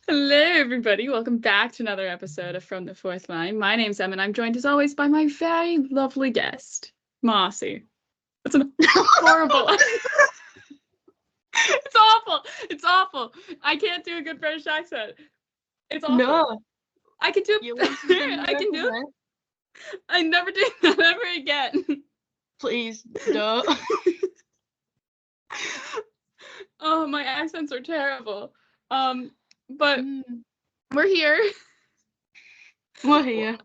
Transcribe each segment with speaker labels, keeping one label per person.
Speaker 1: Hello, everybody. Welcome back to another episode of From the Fourth Line. My name's Emma, and I'm joined, as always, by my very lovely guest, Marcie. That's an horrible... It's awful. It's awful. I can't do a good British accent. It's awful.
Speaker 2: No.
Speaker 1: I can do
Speaker 2: You
Speaker 1: it. I can do it. I never do that ever again.
Speaker 2: Please, don't.
Speaker 1: Oh, my accents are terrible. But we're here.
Speaker 2: We're here.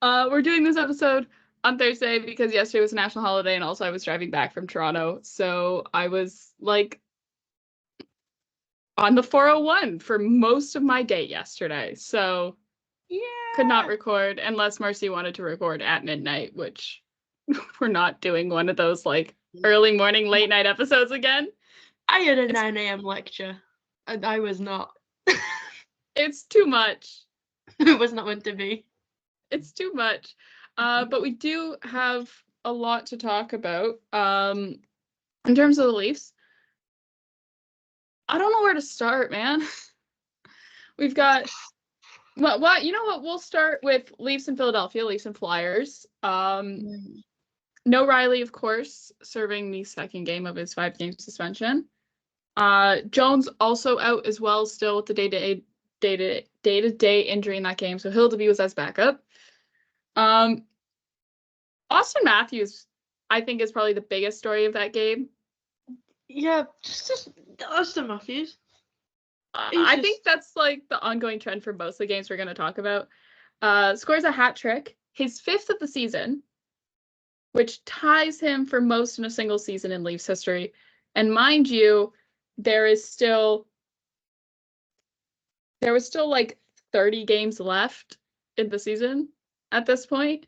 Speaker 1: We're doing this episode on Thursday because yesterday was a national holiday, and also I was driving back from Toronto, so I was like on the 401 for most of my day yesterday. So
Speaker 2: Yeah.
Speaker 1: Could not record unless Marcie wanted to record at midnight, which we're not doing one of those like early morning, late night episodes again.
Speaker 2: I had a 9 a.m. lecture, and I was not.
Speaker 1: It's too much.
Speaker 2: It was not meant to be.
Speaker 1: It's too much. But we do have a lot to talk about. In terms of the Leafs, I don't know where to start, man. We've got what you know what? We'll start with Leafs in Philadelphia, Leafs and Flyers. No Rielly, of course, serving the second game of his 5-game suspension. Jones also out as well, still with the day-to-day injury in that game, so Hildeby was as backup. Auston Matthews, I think, is probably the biggest story of that game.
Speaker 2: Yeah, just Auston Matthews.
Speaker 1: I think that's like the ongoing trend for most of the games we're going to talk about. Scores a hat trick, his 5th of the season, which ties him for most in a single season in Leafs history. And mind you, there was still like 30 games left in the season at this point.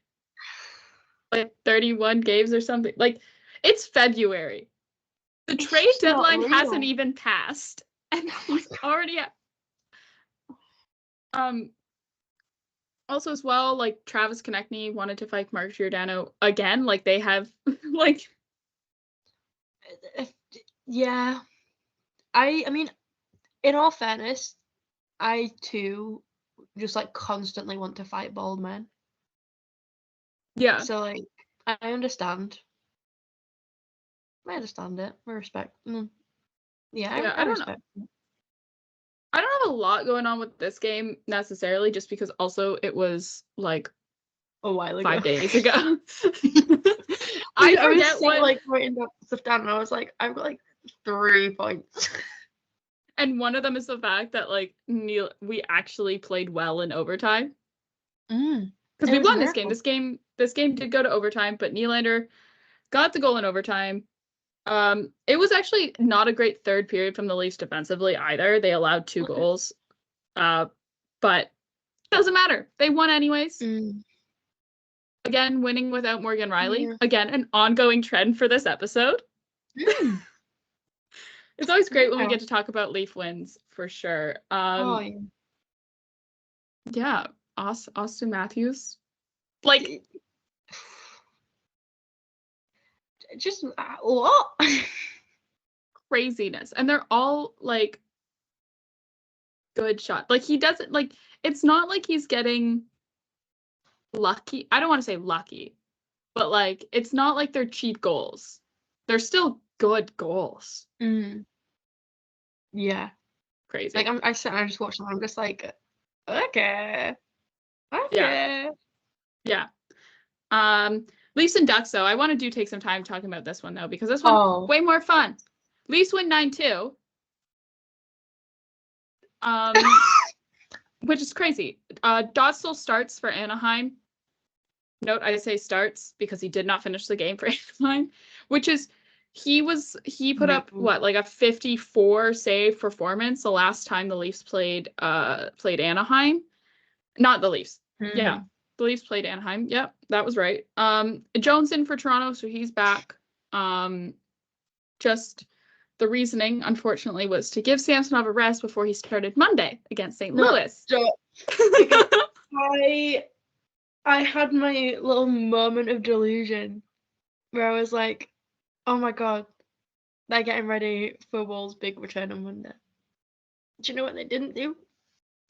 Speaker 1: Like 31 games or something. Like, it's February. The trade deadline hasn't even passed. And he's already at... Also as well, like, Travis Konechny wanted to fight Mark Giordano again. Like, they have, like...
Speaker 2: Yeah. I mean, in all fairness, I too just like constantly want to fight bald men.
Speaker 1: Yeah.
Speaker 2: So like, I understand. I understand it. I respect. Yeah, I don't know.
Speaker 1: I don't have a lot going on with this game necessarily, just because also it was like
Speaker 2: a while ago.
Speaker 1: 5 days ago.
Speaker 2: I forget what like writing that stuff down, and I was like, I've got like 3 points.
Speaker 1: And one of them is the fact that like we actually played well in overtime. Because we won this game. This game did go to overtime, but Nylander got the goal in overtime. It was actually not a great third period from the Leafs defensively either. They allowed 2 goals. But it doesn't matter. They won anyways. Again, winning without Morgan Rielly. Yeah. Again, an ongoing trend for this episode. It's always great when we get to talk about Leaf wins, for sure. Yeah, Auston Matthews. Like...
Speaker 2: just what?
Speaker 1: Craziness. And they're all like good shots. Like, he doesn't, like, it's not like he's getting lucky. I don't want to say lucky, but like, it's not like they're cheap goals. They're still good goals.
Speaker 2: Yeah.
Speaker 1: Crazy.
Speaker 2: Like, I just watched them. I'm just like, okay.
Speaker 1: Yeah. Leafs and Ducks, though. I want to take some time talking about this one, though, because this one way more fun. Leafs win 9-2. Which is crazy. Dot still starts for Anaheim. Note, I say starts because he did not finish the game for Anaheim, which is he put up what, like a 54 save performance the last time the Leafs played Anaheim. Not the Leafs. Yeah. The Leafs played Anaheim. Yep, that was right. Jones in for Toronto, so he's back. Just the reasoning, unfortunately, was to give Samsonov a rest before he started Monday against St. Louis.
Speaker 2: I had my little moment of delusion where I was like, oh my god, they're getting ready for Wolves' big return on Monday. Do you know what they didn't do?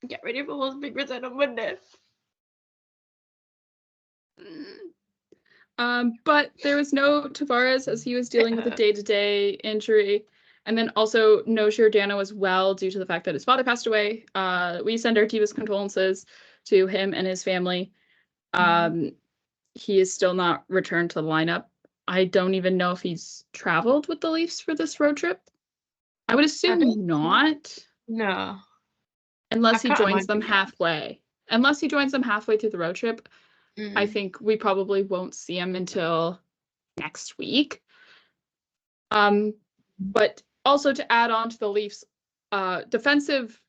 Speaker 2: Get ready for Horse Big Return on Monday.
Speaker 1: But there was no Tavares as he was dealing with a day-to-day injury. And then also no Giordano as well due to the fact that his father passed away. We send our deepest condolences to him and his family. He is still not returned to the lineup. I don't even know if he's traveled with the Leafs for this road trip. I would assume not.
Speaker 2: No.
Speaker 1: Unless he joins them halfway. Unless he joins them halfway through the road trip. I think we probably won't see him until next week. But also to add on to the Leafs' defensive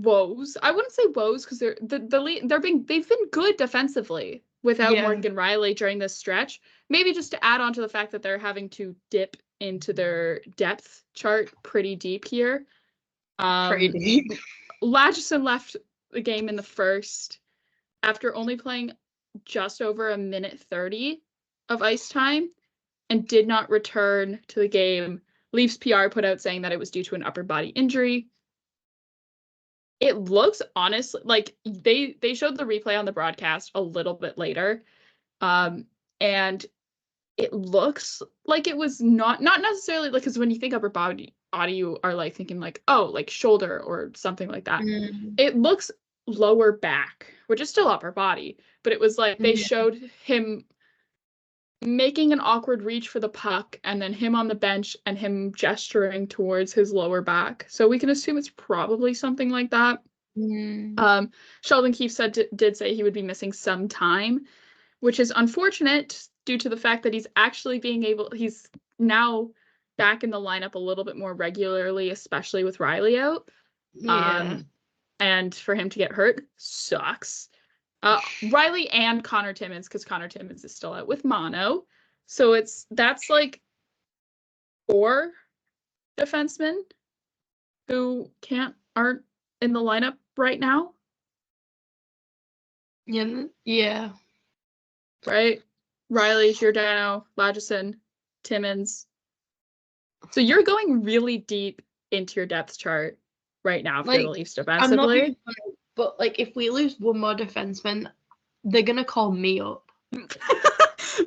Speaker 1: woes, I wouldn't say woes because they've been good defensively without Morgan Rielly during this stretch. Maybe just to add on to the fact that they're having to dip into their depth chart pretty deep here.
Speaker 2: Pretty deep.
Speaker 1: Lagesson left the game in the first after only playing just over a minute 30 of ice time and did not return to the game. Leafs PR put out saying that it was due to an upper body injury. It looks honestly like they showed the replay on the broadcast a little bit later. And it looks like it was not necessarily like, because when you think upper body, you are like thinking like, oh, like shoulder or something like that. It looks lower back, which is still upper body, but it was like they showed him making an awkward reach for the puck and then him on the bench and him gesturing towards his lower back. So we can assume it's probably something like that. Sheldon Keefe did say he would be missing some time, which is unfortunate due to the fact that he's now back in the lineup a little bit more regularly, especially with Rielly out. And for him to get hurt sucks. Rielly and Connor Timmins, because Connor Timmins is still out with mono. So that's like 4 defensemen who aren't in the lineup right now.
Speaker 2: Yeah.
Speaker 1: Right? Rielly, Giordano, Lagesson, Timmins. So you're going really deep into your depth chart right now for the Leafs defensively.
Speaker 2: I'm not being funny, but like if we lose one more defenseman, they're gonna call me up.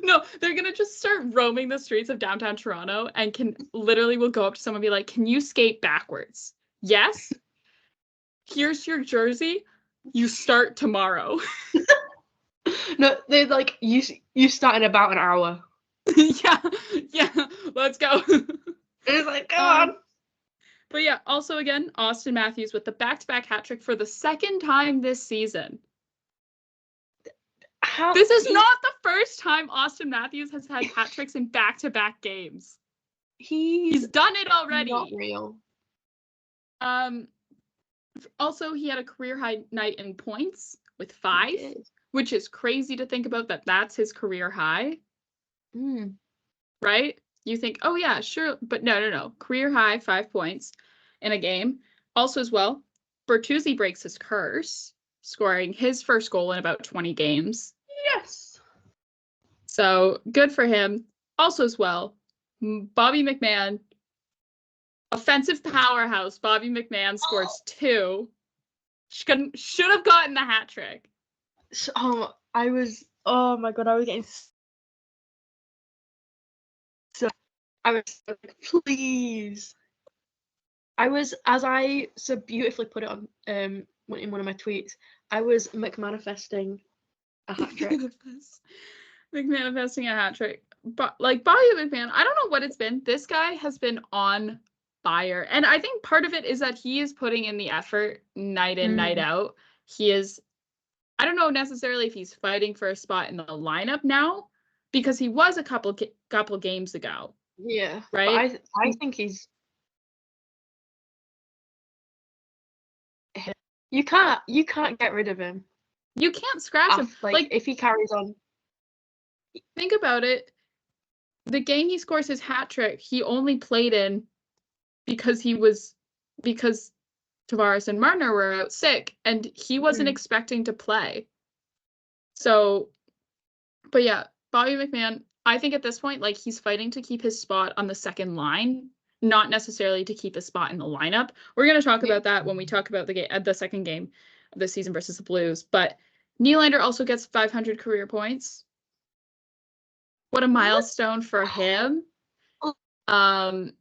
Speaker 1: No, they're gonna just start roaming the streets of downtown Toronto and will go up to someone and be like, "Can you skate backwards?" Yes. Here's your jersey. You start tomorrow.
Speaker 2: No, they're like, you start in about an hour.
Speaker 1: Yeah, let's go.
Speaker 2: It's like, come on.
Speaker 1: But yeah, also again, Auston Matthews with the back-to-back hat trick for the second time this season. This is not the first time Auston Matthews has had hat tricks in back-to-back games. He's done it already.
Speaker 2: Not real.
Speaker 1: Also, he had a career high night in points with 5, which is crazy to think about that's his career high. Right? You think, oh yeah, sure, but no. Career high 5 points in a game. Also as well, Bertuzzi breaks his curse, scoring his first goal in about 20 games.
Speaker 2: Yes.
Speaker 1: So good for him. Also as well, Bobby McMann, offensive powerhouse. Bobby McMann scores 2. Should have gotten the hat trick.
Speaker 2: Oh my god, I was getting I was like, please. I was, as I so beautifully put it on in one of my tweets, I was McManifesting a hat trick.
Speaker 1: McManifesting a hat trick. But like Bobby McMann, I don't know what it's been. This guy has been on fire. And I think part of it is that he is putting in the effort night in, night out. He is, I don't know necessarily if he's fighting for a spot in the lineup now, because he was a couple games ago.
Speaker 2: Yeah.
Speaker 1: Right?
Speaker 2: But I think he's you can't get rid of him.
Speaker 1: You can't scratch him.
Speaker 2: Like if he carries on.
Speaker 1: Think about it. The game he scores his hat trick, he only played in because Tavares and Marner were out sick and he wasn't expecting to play. So, but yeah, Bobby McMann, I think at this point, like he's fighting to keep his spot on the second line not necessarily to keep a spot in the lineup. We're going to talk about that when we talk about the second game of the season versus the Blues. But Nylander also gets 500 career points. What a milestone for him.
Speaker 2: Look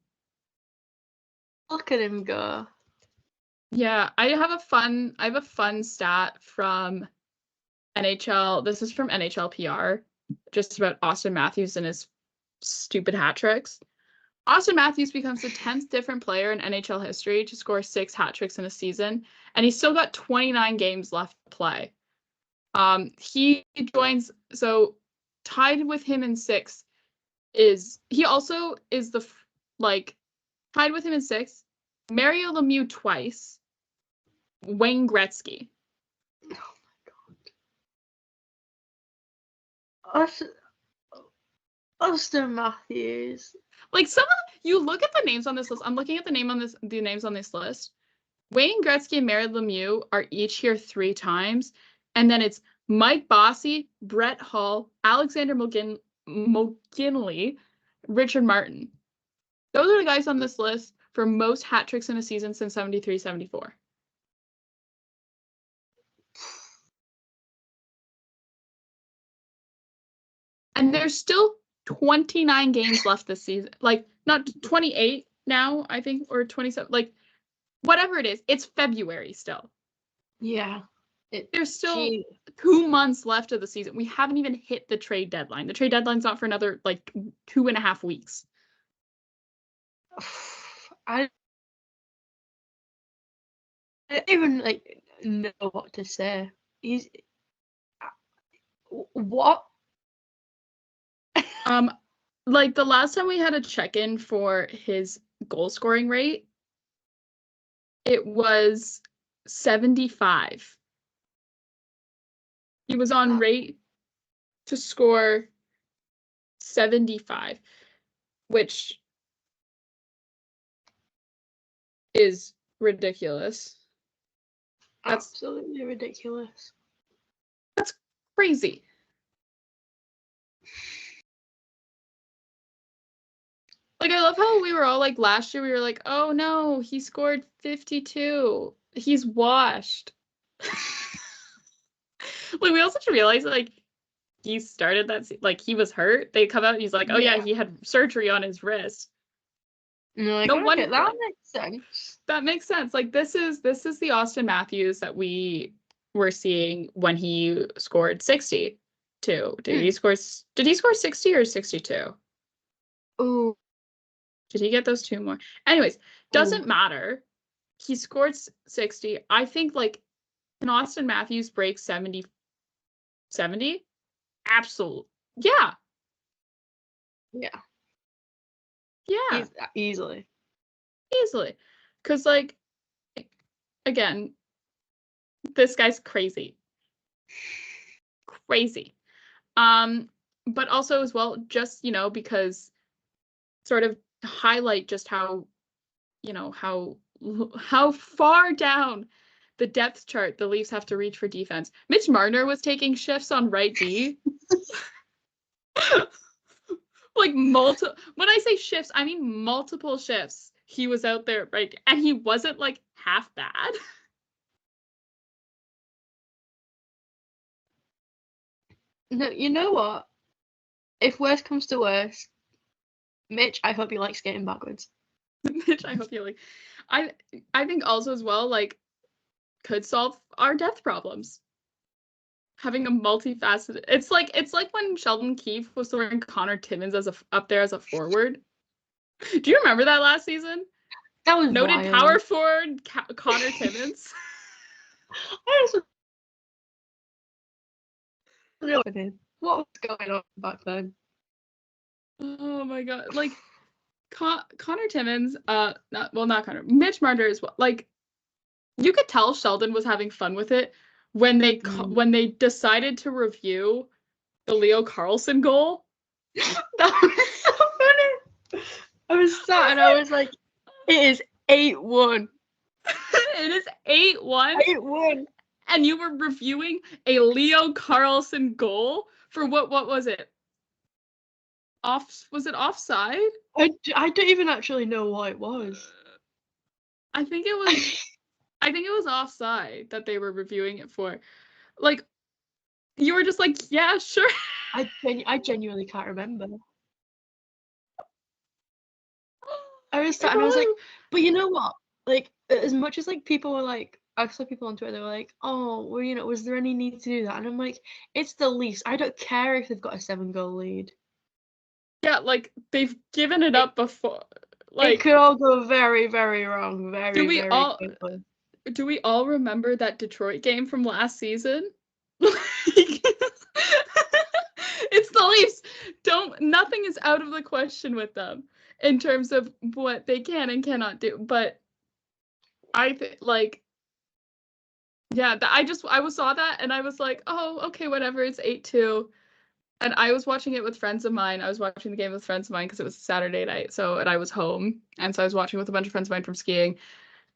Speaker 2: at him go.
Speaker 1: Yeah, I have a fun stat from NHL. This is from NHL PR, just about Auston Matthews and his stupid hat tricks. Auston Matthews becomes the 10th different player in NHL history to score 6 hat tricks in a season, and he's still got 29 games left to play. He joins, so tied with him in 6 he also is tied with him in 6, Mario Lemieux twice, Wayne Gretzky.
Speaker 2: Oh my god. Auston Matthews.
Speaker 1: Like you look at the names on this list. I'm looking at the names on this list. Wayne Gretzky and Mario Lemieux are each here 3 times, and then it's Mike Bossy, Brett Hull, Alexander McGinley, Richard Martin. Those are the guys on this list for most hat tricks in a season since 73-74. And there's still 29 games left this season. Like, not 28 now, I think, or 27. Like, whatever it is, it's February still.
Speaker 2: Yeah.
Speaker 1: There's still 2 months left of the season. We haven't even hit the trade deadline. The trade deadline's not for another, 2.5 weeks.
Speaker 2: I don't even, know what to say. What?
Speaker 1: The last time we had a check-in for his goal-scoring rate, it was 75. He was on rate to score 75, which is ridiculous. That's
Speaker 2: absolutely ridiculous.
Speaker 1: That's crazy. Like, I love how we were all last year we were like, oh no, he scored 52. He's washed. We also should realize he started that he was hurt. They come out and he's like, oh yeah, he had surgery on his wrist.
Speaker 2: No wonder that makes sense.
Speaker 1: That makes sense. This is the Auston Matthews that we were seeing when he scored 60 too. Did he score 60 or 62?
Speaker 2: Ooh.
Speaker 1: Did he get those 2 more? Anyways, doesn't matter. He scored 60. I think can Auston Matthews break 70? 70? Absolutely. Yeah.
Speaker 2: Yeah.
Speaker 1: Yeah.
Speaker 2: Easily.
Speaker 1: Because again, this guy's crazy. Crazy. But also as well, just, because sort of highlight just how far down the depth chart the Leafs have to reach for defense. Mitch Marner was taking shifts on right D. When I say shifts, I mean multiple shifts. He was out there, right? And he wasn't half bad.
Speaker 2: No, you know what? If worst comes to worst, Mitch, I hope you like skating backwards.
Speaker 1: Mitch, I hope you like. I think also as well, could solve our depth problems. Having a multifaceted. It's like when Sheldon Keefe was throwing Connor Timmins up there as a forward. Do you remember that last season?
Speaker 2: That was
Speaker 1: noted
Speaker 2: wild.
Speaker 1: Power forward Connor Timmins.
Speaker 2: What was going on back then?
Speaker 1: Oh my god! Connor Timmins. Not Connor. Mitch Marner is you could tell Sheldon was having fun with it when they decided to review the Leo Carlsson goal.
Speaker 2: That was so funny. I was sat and I was like, it is 8-1.
Speaker 1: It is 8-1.
Speaker 2: 8-1.
Speaker 1: And you were reviewing a Leo Carlsson goal for what was it? Was it offside?
Speaker 2: I don't even actually know what it was.
Speaker 1: I think it was offside that they were reviewing it for. Like, you were just like, yeah, sure.
Speaker 2: I genuinely can't remember. I was like, but you know what? Like, as much as like people were like, I saw people on Twitter, they were like, oh, well, you know, was there any need to do that? And I'm like, it's the Leafs. I don't care if they've got a 7-goal lead.
Speaker 1: Yeah, like they've given it up before. Like,
Speaker 2: it could all go very, very wrong. Very, very quickly.
Speaker 1: Do we all remember that Detroit game from last season? It's the Leafs. Nothing is out of the question with them in terms of what they can and cannot do. But I think, like, yeah, I saw that and I was like, oh, okay, whatever. It's 8-2. And I was watching it with friends of mine. I was watching the game with friends of mine because it was a Saturday night. And I was home. And so I was watching with a bunch of friends of mine from skiing.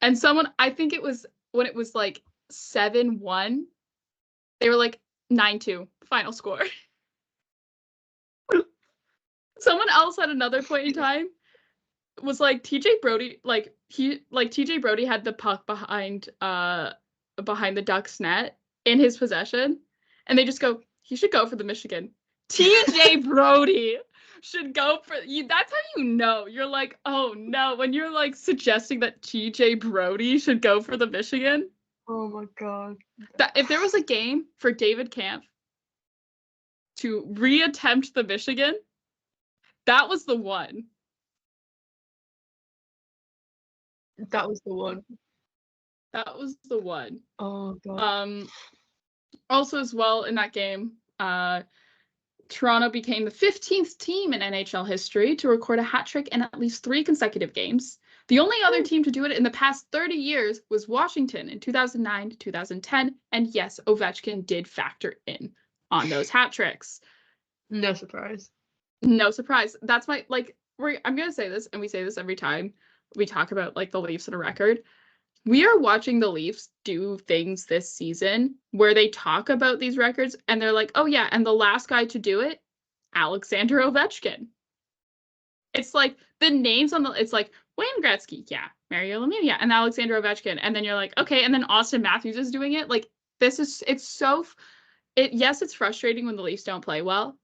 Speaker 1: And I think it was when it was like 7-1, they were like 9-2, final score. Someone else at another point in time was like TJ Brody, TJ Brody had the puck behind the Ducks net in his possession, and they just go, he should go for the Michigan. TJ Brody should go for you. That's how you know. You're like, oh no, when you're like suggesting that TJ Brody should go for the Michigan.
Speaker 2: Oh my god.
Speaker 1: That if there was a game for David Kampf to reattempt the Michigan, that was the one.
Speaker 2: That was the one.
Speaker 1: That was the one.
Speaker 2: Oh god.
Speaker 1: Also as well in that game, Toronto became the 15th team in NHL history to record a hat trick in at least 3 consecutive games. The only other team to do it in the past 30 years was Washington in 2009 to 2010, and yes, Ovechkin did factor in on those hat tricks.
Speaker 2: No surprise.
Speaker 1: No surprise. That's my, like, I'm going to say this, and we say this every time we talk about, like, the Leafs and a record. We are watching the Leafs do things this season where they talk about these records and they're like, oh yeah, and the last guy to do it, Alexander Ovechkin. It's like the names it's like Wayne Gretzky, yeah, Mario Lemieux, yeah, and Alexander Ovechkin. And then you're like, okay, and then Auston Matthews is doing it. Like, it's yes, it's frustrating when the Leafs don't play well,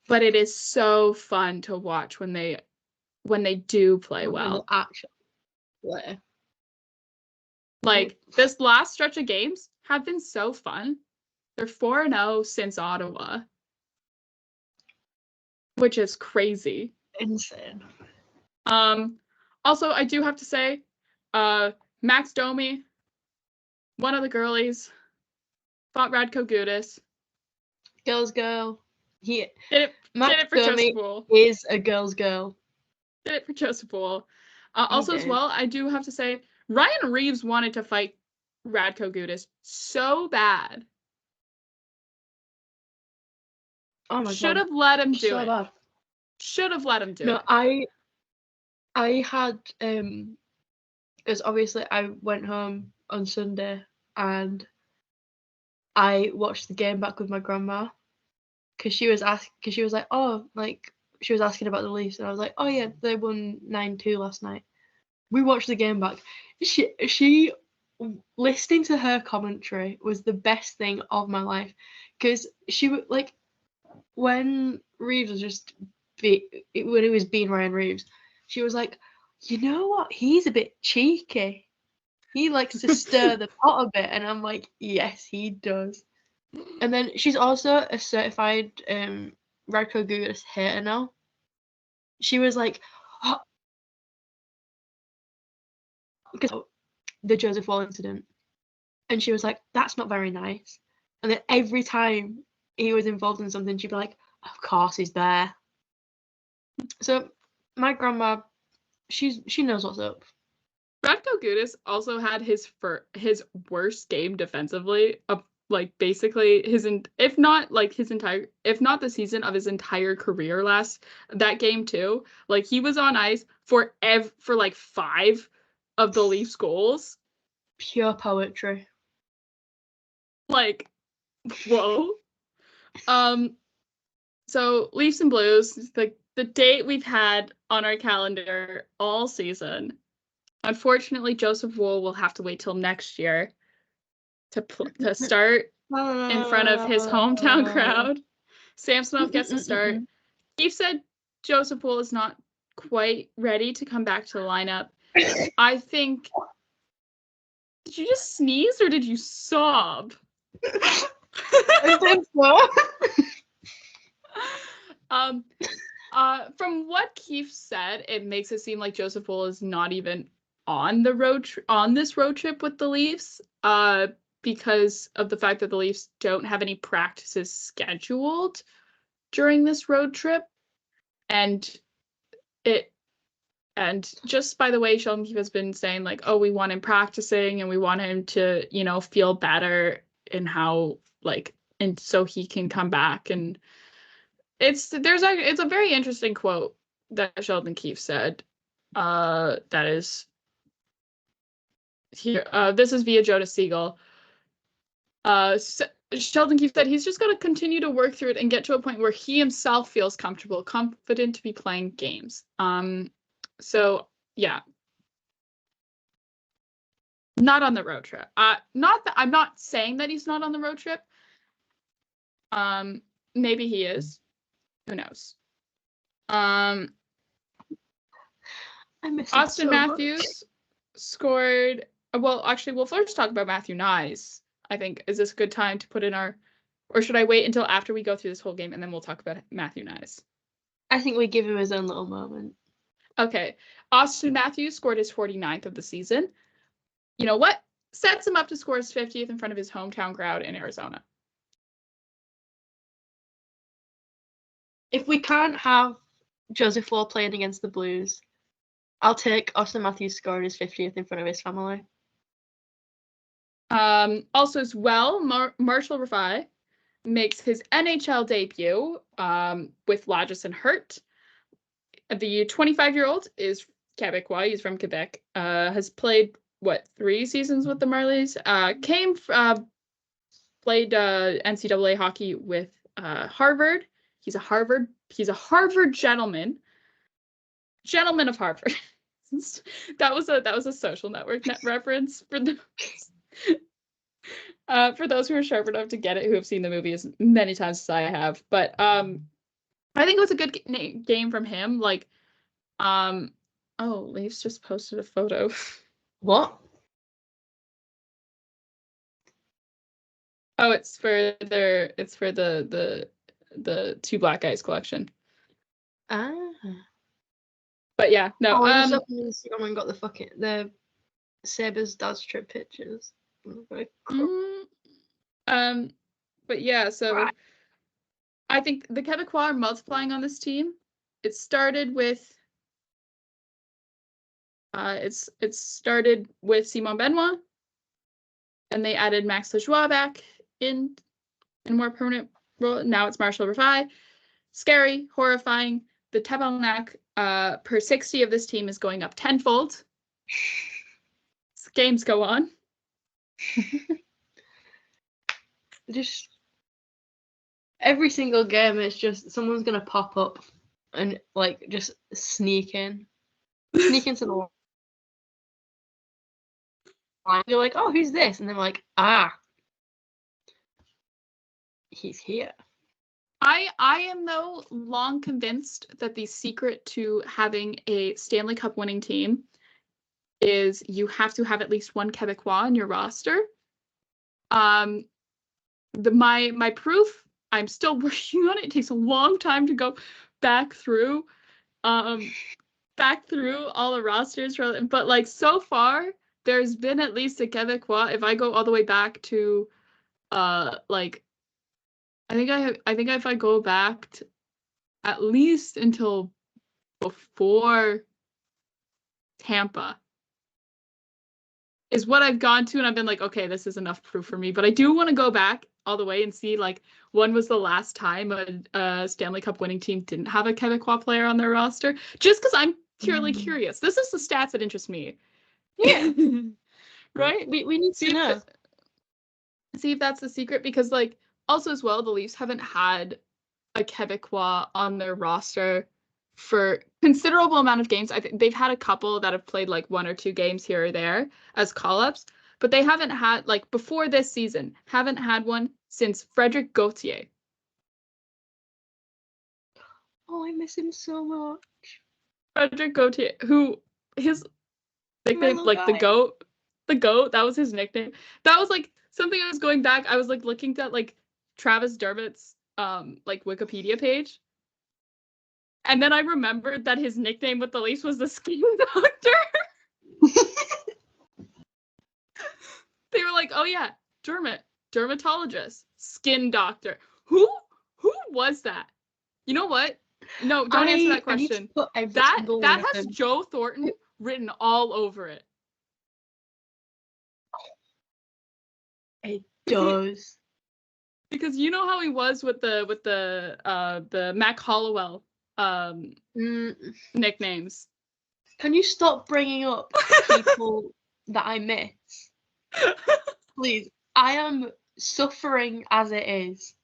Speaker 1: but it is so fun to watch when they do play well.
Speaker 2: Actually play.
Speaker 1: Like, this last stretch of games have been so fun. They're 4-0 since Ottawa, which is crazy.
Speaker 2: Insane.
Speaker 1: Also, I do have to say, Max Domi, one of the girlies, fought Radko Gudas.
Speaker 2: Girls girl.
Speaker 1: Did it for
Speaker 2: Domi
Speaker 1: Joseph Wool.
Speaker 2: Is a girl's girl.
Speaker 1: Did it for Joseph Wool. Also, as well, I do have to say, Ryan Reeves wanted to fight Radko Gudas so bad.
Speaker 2: Oh my god.
Speaker 1: Should have let him do it.
Speaker 2: Bad.
Speaker 1: Should have let him do it.
Speaker 2: No, I had because obviously I went home on Sunday and I watched the game back with my grandma because she was like, oh, like she was asking about the Leafs and I was like, oh yeah, they won 9-2 last night. We watched the game back. She listening to her commentary was the best thing of my life because she would like when Reeves was just when he was being Ryan Reeves, she was like, you know what? He's a bit cheeky. He likes to stir the pot a bit, and I'm like, yes, he does. And then she's also a certified Radko Gudas hater now. She was like, oh, because the Joseph Wool incident, and she was like, that's not very nice. And then every time he was involved in something, she'd be like, of course he's there. So my grandma, she knows what's up.
Speaker 1: Radko Gudas also had his worst game defensively of like basically if not the season of his entire career that game too. Like he was on ice for like 5 of the Leafs goals.
Speaker 2: Pure poetry.
Speaker 1: Like, whoa. So Leafs and Blues, the the date we've had on our calendar all season. Unfortunately, Joseph Wool will have to wait till next year to start in front of his hometown crowd. Samsonov gets to start. Keith said Joseph Wool is not quite ready to come back to the lineup. I think. Did you just sneeze or did you sob?
Speaker 2: I think so.
Speaker 1: From what Keith said, it makes it seem like Joseph Wool is not even on the on this road trip with the Leafs, because of the fact that the Leafs don't have any practices scheduled during this road trip, and just by the way, Sheldon Keefe has been saying like, oh, we want him practicing and we want him to, feel better in how and so he can come back. And it's a very interesting quote that Sheldon Keefe said. That is here. This is via Jonas Siegel. Sheldon Keefe said he's just got to continue to work through it and get to a point where he himself feels confident to be playing games. So yeah, not on the road trip. Not that I'm not saying that he's not on the road trip. Maybe he is. Who knows?
Speaker 2: I miss
Speaker 1: Auston Matthews scored. Well, actually, we'll first talk about Matthew Nyes. I think, is this a good time to put in or should I wait until after we go through this whole game and then we'll talk about Matthew Nyes?
Speaker 2: I think we give him his own little moment.
Speaker 1: Okay. Auston Matthews scored his 49th of the season. You know what? Sets him up to score his 50th in front of his hometown crowd in Arizona.
Speaker 2: If we can't have Joseph Wool playing against the Blues, I'll take Auston Matthews scoring his 50th in front of his family.
Speaker 1: Also as well, Marshall Rielly makes his NHL debut with Lagers and Hurt. The 25-year-old is Quebecois. He's from Quebec. Has played 3 seasons with the Marlies. Played NCAA hockey with Harvard. He's a Harvard gentleman. Gentleman of Harvard. that was a Social Network reference for the for those who are sharp enough to get it, who have seen the movie as many times as I have. But I think it was a good game from him. Leafs just posted a photo.
Speaker 2: What?
Speaker 1: Oh, it's for the Two Black Guys collection.
Speaker 2: Ah.
Speaker 1: But yeah, no.
Speaker 2: I just opened Instagram and got the Sabres dad's trip pictures. Very cool.
Speaker 1: But yeah, so right. I think the Quebecois are multiplying on this team. It started with Simon Benoit, and they added Max Lajoie back in a more permanent role. Now it's Marshall Rielly. Scary, horrifying. The Tabarnak per 60 of this team is going up tenfold. Games go on.
Speaker 2: Just every single game, it's just someone's gonna pop up and just sneak into the line. You're like, oh, who's this? And they're like, he's here.
Speaker 1: I am though long convinced that the secret to having a Stanley Cup winning team is you have to have at least one Quebecois on your roster. My proof, I'm still working on it. It takes a long time to go back through all the rosters, but so far there's been at least a Quebecois. If I go all the way back to I think if I go back to at least until before Tampa is what I've gone to, and I've been like, okay, this is enough proof for me. But I do want to go back all the way and see when was the last time a Stanley Cup winning team didn't have a Quebecois player on their roster, just because I'm purely curious. This is the stats that interest me.
Speaker 2: Yeah.
Speaker 1: Right?
Speaker 2: We need to know.
Speaker 1: See if that's the secret, because also as well, the Leafs haven't had a Quebecois on their roster for considerable amount of games. I think they've had a couple that have played like 1 or 2 games here or there as call-ups, but they haven't had, like, before this season, haven't had one since Frederick Gauthier.
Speaker 2: Oh, I miss him so much.
Speaker 1: Frederick Gauthier, who his nickname, like
Speaker 2: guy.
Speaker 1: the goat, that was his nickname. That was like something I was going back. I was like looking at like Travis Dermott's like Wikipedia page. And then I remembered that his nickname with the Leafs was the Skin Doctor. They were like, oh yeah, dermatologist, skin doctor. Who was that? You know what? No, don't answer that question. That has Joe Thornton written all over it.
Speaker 2: It does.
Speaker 1: Because you know how he was with the Mac Hollowell nicknames.
Speaker 2: Can you stop bringing up people that I miss? Please. I am suffering as it is.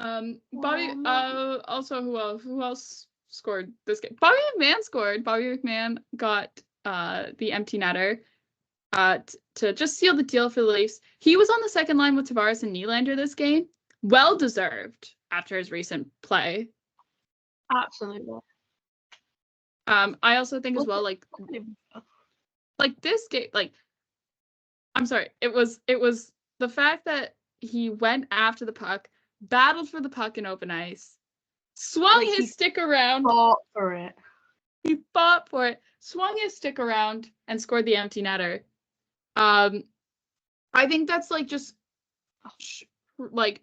Speaker 1: Bobby, also who else scored this game? Bobby McMahon scored. Bobby McMahon got the empty netter to just seal the deal for the Leafs. He was on the second line with Tavares and Nylander this game. Well deserved after his recent play.
Speaker 2: Absolutely.
Speaker 1: I also think as well, like this game, like, I'm sorry, it was the fact that he went after the puck, battled for the puck in open ice, swung his stick around.
Speaker 2: Fought for it.
Speaker 1: He fought for it, swung his stick around, and scored the empty netter. I think that's like just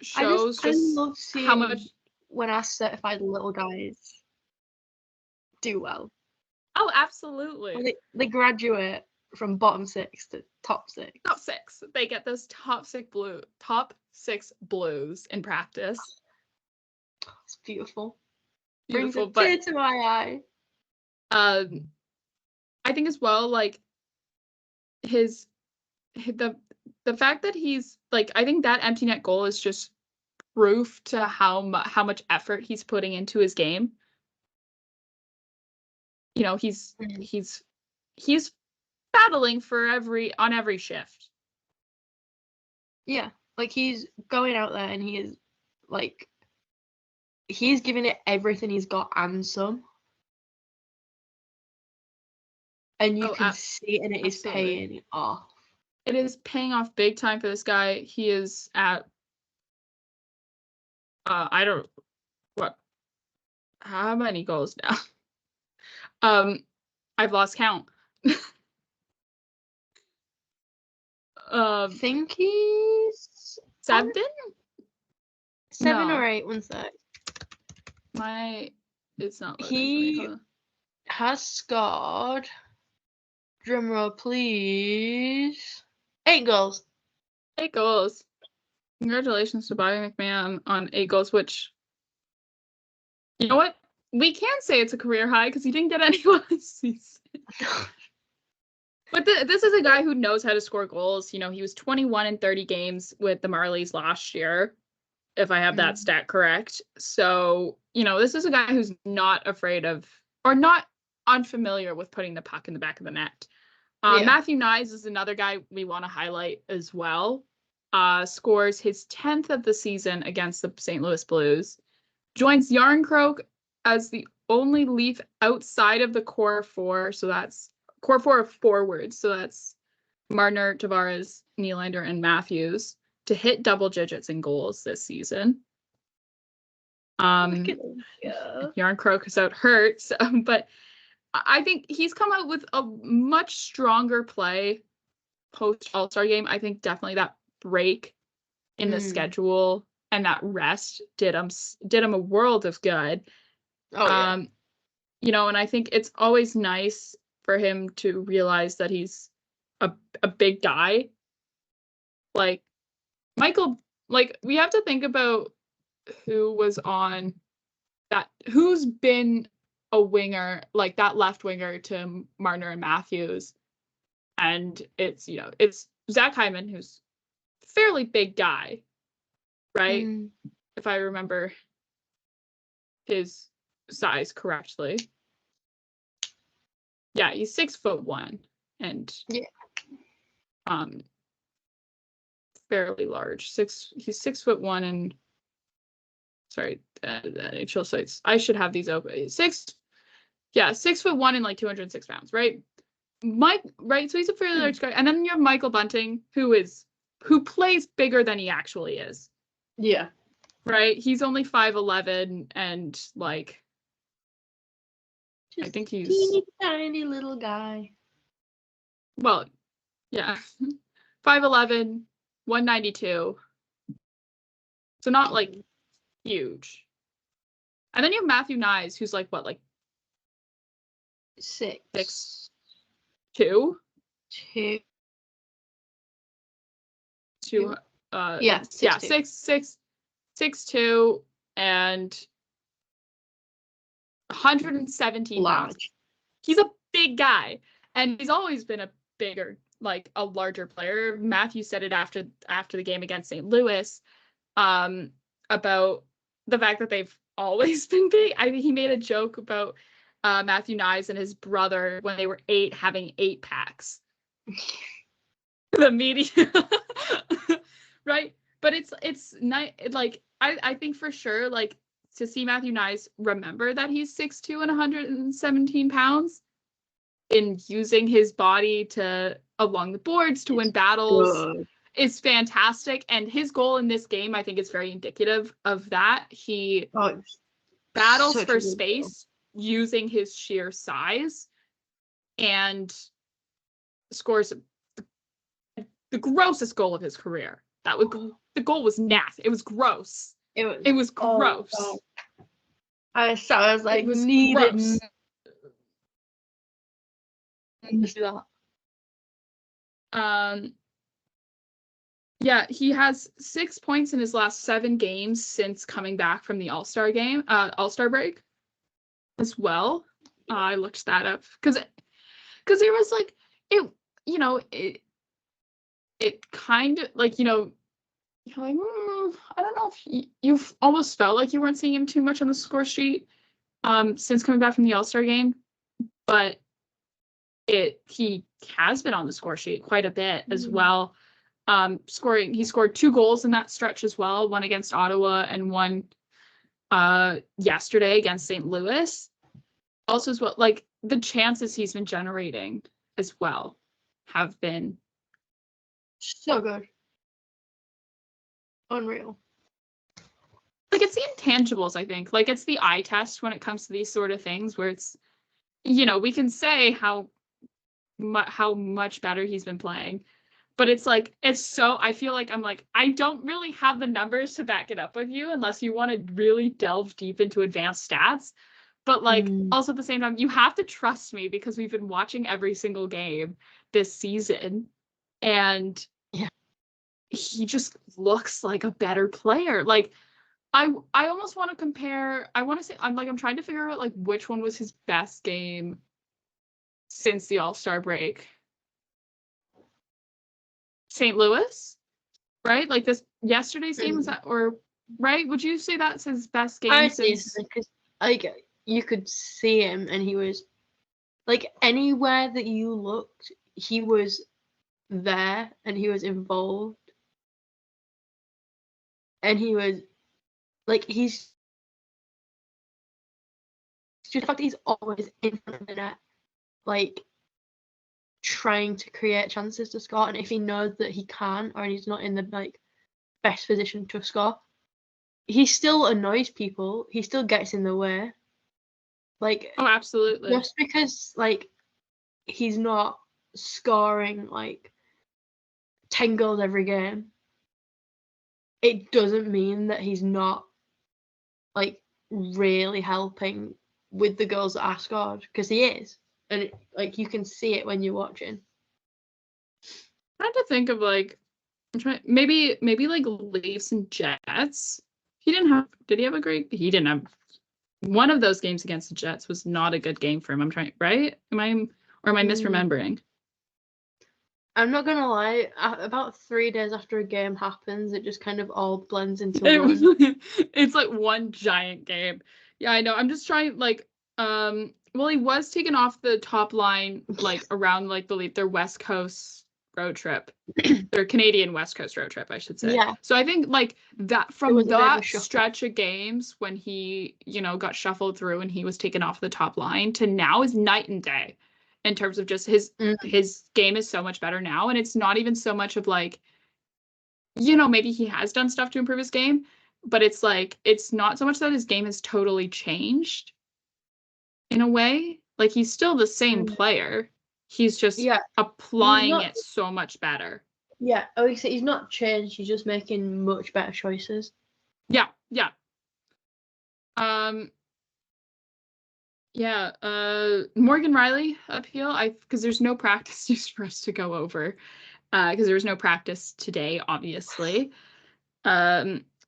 Speaker 1: shows
Speaker 2: I love seeing
Speaker 1: how much
Speaker 2: when our certified little guys do well.
Speaker 1: Oh, absolutely.
Speaker 2: They graduate from bottom 6 to top 6.
Speaker 1: Top 6. They get those top 6 blues in practice.
Speaker 2: It's beautiful.
Speaker 1: Beautiful,
Speaker 2: brings a tear to my eye.
Speaker 1: I think as well, like the fact that he's like, I think that empty net goal is just proof to how much effort he's putting into his game. You know, he's battling on every shift.
Speaker 2: Yeah, like he's going out there and he's giving it everything he's got and some. And you can see it, and it is paying off.
Speaker 1: It is paying off big time for this guy. He is at how many goals now? I've lost count.
Speaker 2: I think he's
Speaker 1: 7?
Speaker 2: 7 or 8. 1 sec.
Speaker 1: It's not.
Speaker 2: He has scored. Drumroll, please. 8 goals.
Speaker 1: 8 goals. Congratulations to Bobby McMahon on 8 goals, which, you know what? We can say it's a career high because he didn't get any last season. But this is a guy who knows how to score goals. You know, he was 21 in 30 games with the Marlies last year, if I have that stat correct. So, you know, this is a guy who's not afraid of, or not unfamiliar with putting the puck in the back of the net. Matthew Knies is another guy we want to highlight as well. Scores his 10th of the season against the St. Louis Blues. Joins Yarncroke as the only Leaf outside of the core 4. So that's core 4 of forwards. So that's Marner, Tavares, Nylander, and Matthews to hit double digits in goals this season. Yarncroke is out hurt, but I think he's come out with a much stronger play post All-Star game. I think definitely that break in the schedule and that rest did him a world of good. You know, and I think it's always nice for him to realize that he's a big guy. Like Michael, like we have to think about who's been a winger, like that left winger to Marner and Matthews. And it's Zach Hyman, who's a fairly big guy, right? If I remember his size correctly. Yeah, he's 6'1" and fairly large. He's 6'1" and sorry, the NHL sites. I should have these open. 6'1" and like 206 pounds, right? Right? So he's a fairly large guy. And then you have Michael Bunting, who plays bigger than he actually is.
Speaker 2: Yeah.
Speaker 1: Right? He's only 5'11" and like
Speaker 2: just
Speaker 1: I think he's
Speaker 2: teeny tiny little guy.
Speaker 1: Well, yeah. 5'11", 192. So not like huge. And then you have Matthew Nyes, who's like what, like
Speaker 2: 6'2".
Speaker 1: 2?
Speaker 2: Yeah,
Speaker 1: 6'2" and 117 pounds. He's a big guy, and he's always been a larger player. Matthew said it after the game against St. Louis, about the fact that they've always been big. He made a joke about Matthew Nyes and his brother when they were 8 having 8-packs. The media, right? But it's nice. Like I think for sure, like to see Matthew Nyes remember that he's 6'2" and 117 pounds, in using his body along the boards to win battles is fantastic. And his goal in this game, I think, is very indicative of that. He battles for space using his sheer size and scores the grossest goal of his career. The goal was nasty. It was gross. It was gross.
Speaker 2: Oh, I was like, needed.
Speaker 1: Gross. Yeah, he has 6 points in his last 7 games since coming back from the All-Star break as well. I looked that up because it was like it kind of like, you're like, I don't know if you've almost felt like you weren't seeing him too much on the score sheet since coming back from the All-Star game, but he has been on the score sheet quite a bit as well. He scored 2 goals in that stretch as well, one against Ottawa and one yesterday against St. Louis. Also as well, like the chances he's been generating as well have been
Speaker 2: so good. Unreal.
Speaker 1: Like it's the intangibles, I think. Like it's the eye test when it comes to these sort of things where it's, we can say how much better he's been playing, but it's like, I feel like I don't really have the numbers to back it up with you unless you want to really delve deep into advanced stats. But like also at the same time, you have to trust me because we've been watching every single game this season, and he just looks like a better player. Like I almost want to compare. I want to say I'm trying to figure out like which one was his best game since the All-Star break. St. Louis, right? Like this yesterday's game, was that, or right? Would you say that's his best game since?
Speaker 2: Because you could see him, and he was like anywhere that you looked, he was there, and he was involved, and he was like he's just the fact that he's always in front of the net, like trying to create chances to score, and if he knows that he can't or he's not in the like best position to score, he still annoys people. He still gets in the way. Like,
Speaker 1: oh, absolutely.
Speaker 2: Just because like he's not scoring like 10 goals every game, it doesn't mean that he's not like really helping with the goals that are scored, because he is, and like you can see it when you're watching.
Speaker 1: I had to think of like, I'm trying maybe like Leafs and Jets. He didn't have one of those games against the Jets was not a good game for him. I'm trying, right? Am I misremembering?
Speaker 2: I'm not gonna lie, about 3 days after a game happens, it just kind of all blends into one.
Speaker 1: It's like one giant game. Yeah, I know. I'm just trying, like, well, he was taken off the top line, like, around, like, their West Coast road trip. Their Canadian West Coast road trip, I should say.
Speaker 2: Yeah.
Speaker 1: So I think, like, that,
Speaker 2: It
Speaker 1: from
Speaker 2: was a bit of a
Speaker 1: that
Speaker 2: shuffle.
Speaker 1: stretch of games when he, you know, got shuffled through and he was taken off the top line to now is night and day in terms of just his game is so much better now. And it's not even so much of, like, you know, maybe he has done stuff to improve his game, but it's like, it's not so much that his game has totally changed in a way. Like, he's still the same player. He's just applying it so much better.
Speaker 2: Yeah. Oh, he's not changed. He's just making much better choices.
Speaker 1: Yeah. Yeah. Morgan Rielly appeal. Because there's no practice news for us to go over. Because there was no practice today, obviously.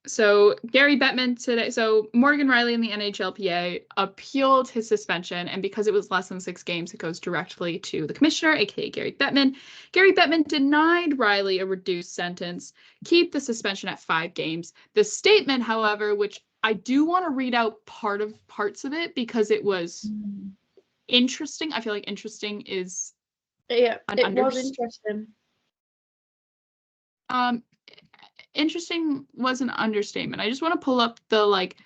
Speaker 1: So Gary Bettman today, so Morgan Rielly in the NHLPA appealed his suspension, and because it was less than 6 games, it goes directly to the commissioner, aka Gary Bettman. Gary Bettman denied Rielly a reduced sentence, keep the suspension at 5 games. The statement, however, which I do want to read out parts of it because it was interesting. I feel like interesting is
Speaker 2: it was interesting.
Speaker 1: Interesting was an understatement. I just want to pull up the, like,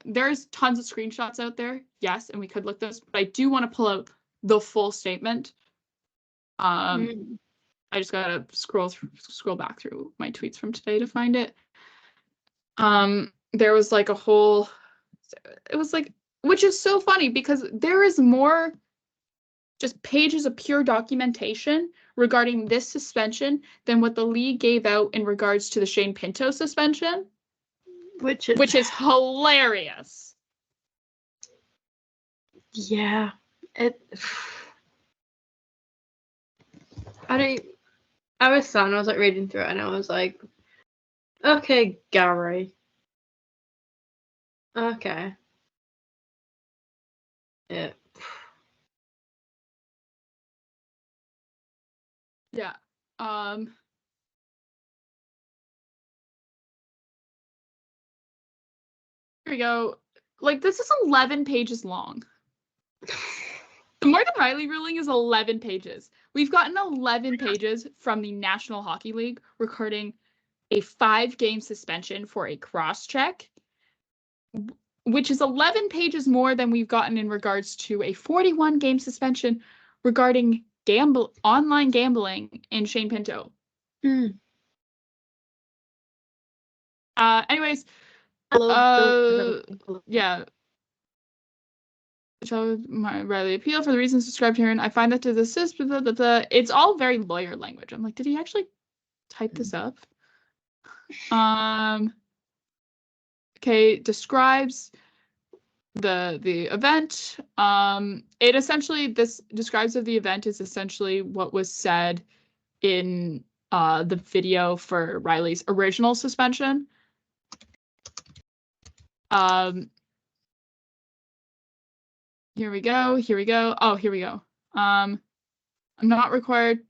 Speaker 1: there's tons of screenshots out there, yes, and we could look those, but I do want to pull out the full statement. I just gotta scroll back through my tweets from today to find it. There was like a whole, it was like, which is so funny because there is more just pages of pure documentation regarding this suspension than what the league gave out in regards to the Shane Pinto suspension, which is hilarious.
Speaker 2: Yeah, I was sad. I was like reading through it, and I was like, "Okay, Gary. Okay." Yeah.
Speaker 1: Yeah. Here we go. Like, this is 11 pages long. The Morgan Rielly ruling is 11 pages. We've gotten 11 pages from the National Hockey League regarding a 5-game suspension for a cross-check, which is 11 pages more than we've gotten in regards to a 41-game suspension regarding online gambling in Shane Pinto. Anyways, yeah. My Rielly appeal for the reasons described here, and I find that to desist. It's all very lawyer language. I'm like, did he actually type this up? Okay, describes the event. It essentially, this describes of the event is essentially what was said in the video for Rielly's original suspension. Here we go. Oh, here we go. I'm not required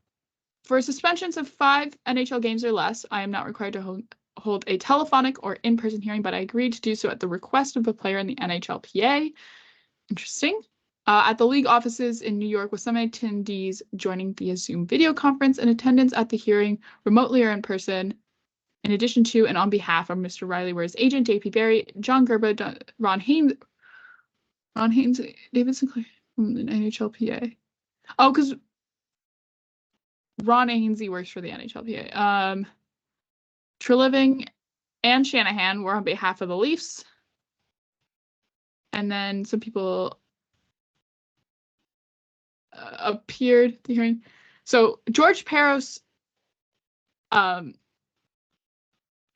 Speaker 1: for suspensions of 5 NHL games or less. I am not required to hold a telephonic or in-person hearing, but I agreed to do so at the request of a player in the NHLPA. Interesting. At the league offices in New York, with some attendees joining via Zoom video conference and attendance at the hearing remotely or in person, in addition to and on behalf of Mr. Rielly, where his agent, J.P. Barry, John Gerba, Ron Haynes, David Sinclair from the NHLPA. Oh, because Ron Hainsey works for the NHLPA. Treliving and Shanahan were on behalf of the Leafs. And then some people appeared at the hearing. So George Peros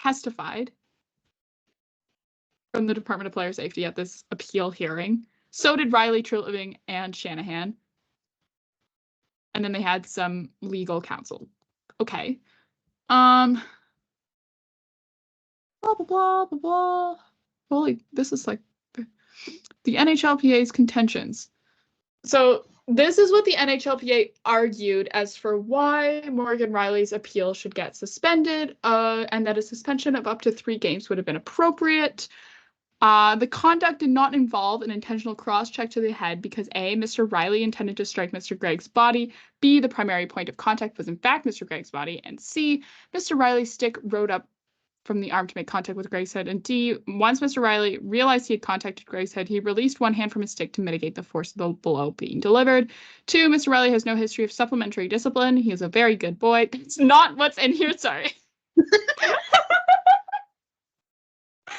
Speaker 1: testified from the Department of Player Safety at this appeal hearing. So did Rielly, Treliving, and Shanahan. And then they had some legal counsel. Okay. Blah, blah, blah, blah, blah. Holy, this is like the NHLPA's contentions. So this is what the NHLPA argued as for why Morgan Rielly's appeal should get suspended, and that a suspension of up to 3 games would have been appropriate. The conduct did not involve an intentional cross-check to the head because A, Mr. Rielly intended to strike Mr. Gregg's body, B, the primary point of contact was in fact Mr. Gregg's body, and C, Mr. Rielly's stick rode up from the arm to make contact with Gregg's head, and D, once Mr. Rielly realized he had contacted Gregg's head, he released one hand from his stick to mitigate the force of the blow being delivered. 2, Mr. Rielly has no history of supplementary discipline. He is a very good boy. It's not what's in here, sorry.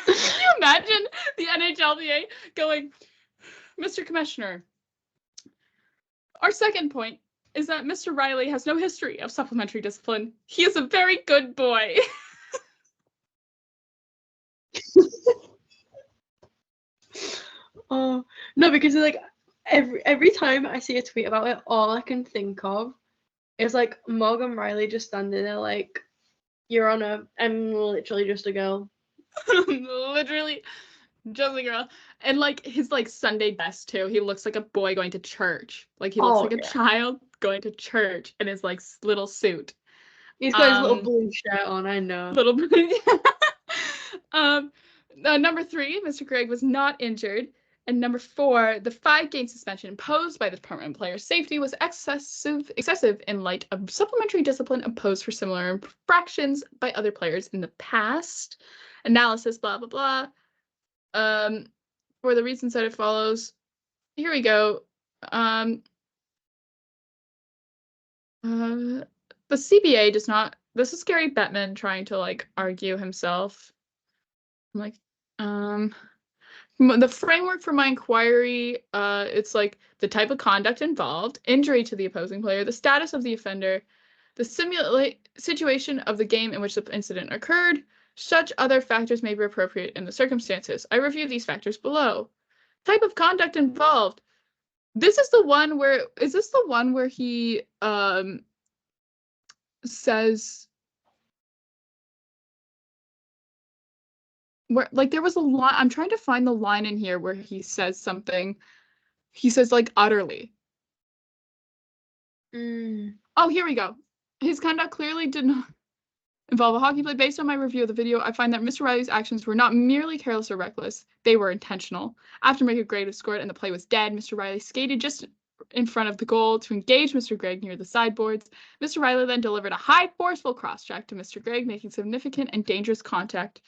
Speaker 1: Can you imagine the NHLPA going, Mr. Commissioner, our second point is that Mr. Rielly has no history of supplementary discipline. He is a very good boy.
Speaker 2: Oh, no, because like every time I see a tweet about it, all I can think of is like Morgan Rielly just standing there like, Your Honor, I'm literally just a girl.
Speaker 1: Literally just a girl. And like his like Sunday best too. He looks like a boy going to church. Like he looks like a child going to church in his like little suit.
Speaker 2: He's got his little blue shirt on, I know.
Speaker 1: Little blue. Number 3, Mr. Gregg was not injured. And number 4, the 5-game suspension imposed by the Department of Player Safety was excessive in light of supplementary discipline imposed for similar infractions by other players in the past. Analysis, blah, blah, blah. For the reasons that it follows, here we go. The CBA does not, this is Gary Bettman trying to like argue himself. I'm like, the framework for my inquiry, it's like the type of conduct involved, injury to the opposing player, the status of the offender, the situation of the game in which the incident occurred. Such other factors may be appropriate in the circumstances. I review these factors below. Type of conduct involved. This is the one where, is this the one where he says, where like there was a line, I'm trying to find the line in here where he says something. He says like utterly. Oh, here we go. His conduct clearly did not involve a hockey play. Based on my review of the video, I find that Mr. Rielly's actions were not merely careless or reckless. They were intentional. After McGregg was scored and the play was dead, Mr. Rielly skated just in front of the goal to engage Mr. Gregg near the sideboards. Mr. Rielly then delivered a high, forceful cross-check to Mr. Gregg, making significant and dangerous contact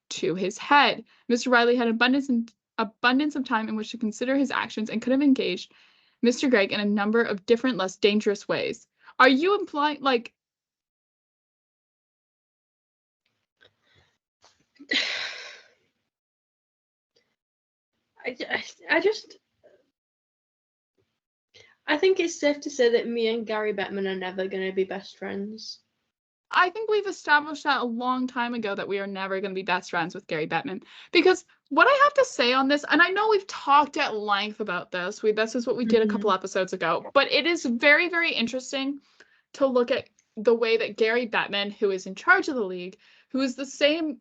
Speaker 1: to his head. Mr. Rielly had abundance of time in which to consider his actions and could have engaged Mr. Gregg in a number of different, less dangerous ways. Are you implying, like...
Speaker 2: I think it's safe to say that me and Gary Bettman are never going to be best friends.
Speaker 1: I think we've established that a long time ago that we are never going to be best friends with Gary Bettman. Because what I have to say on this, and I know we've talked at length about this, this is what we did a couple episodes ago, but it is very, very interesting to look at the way that Gary Bettman, who is in charge of the league, who is the same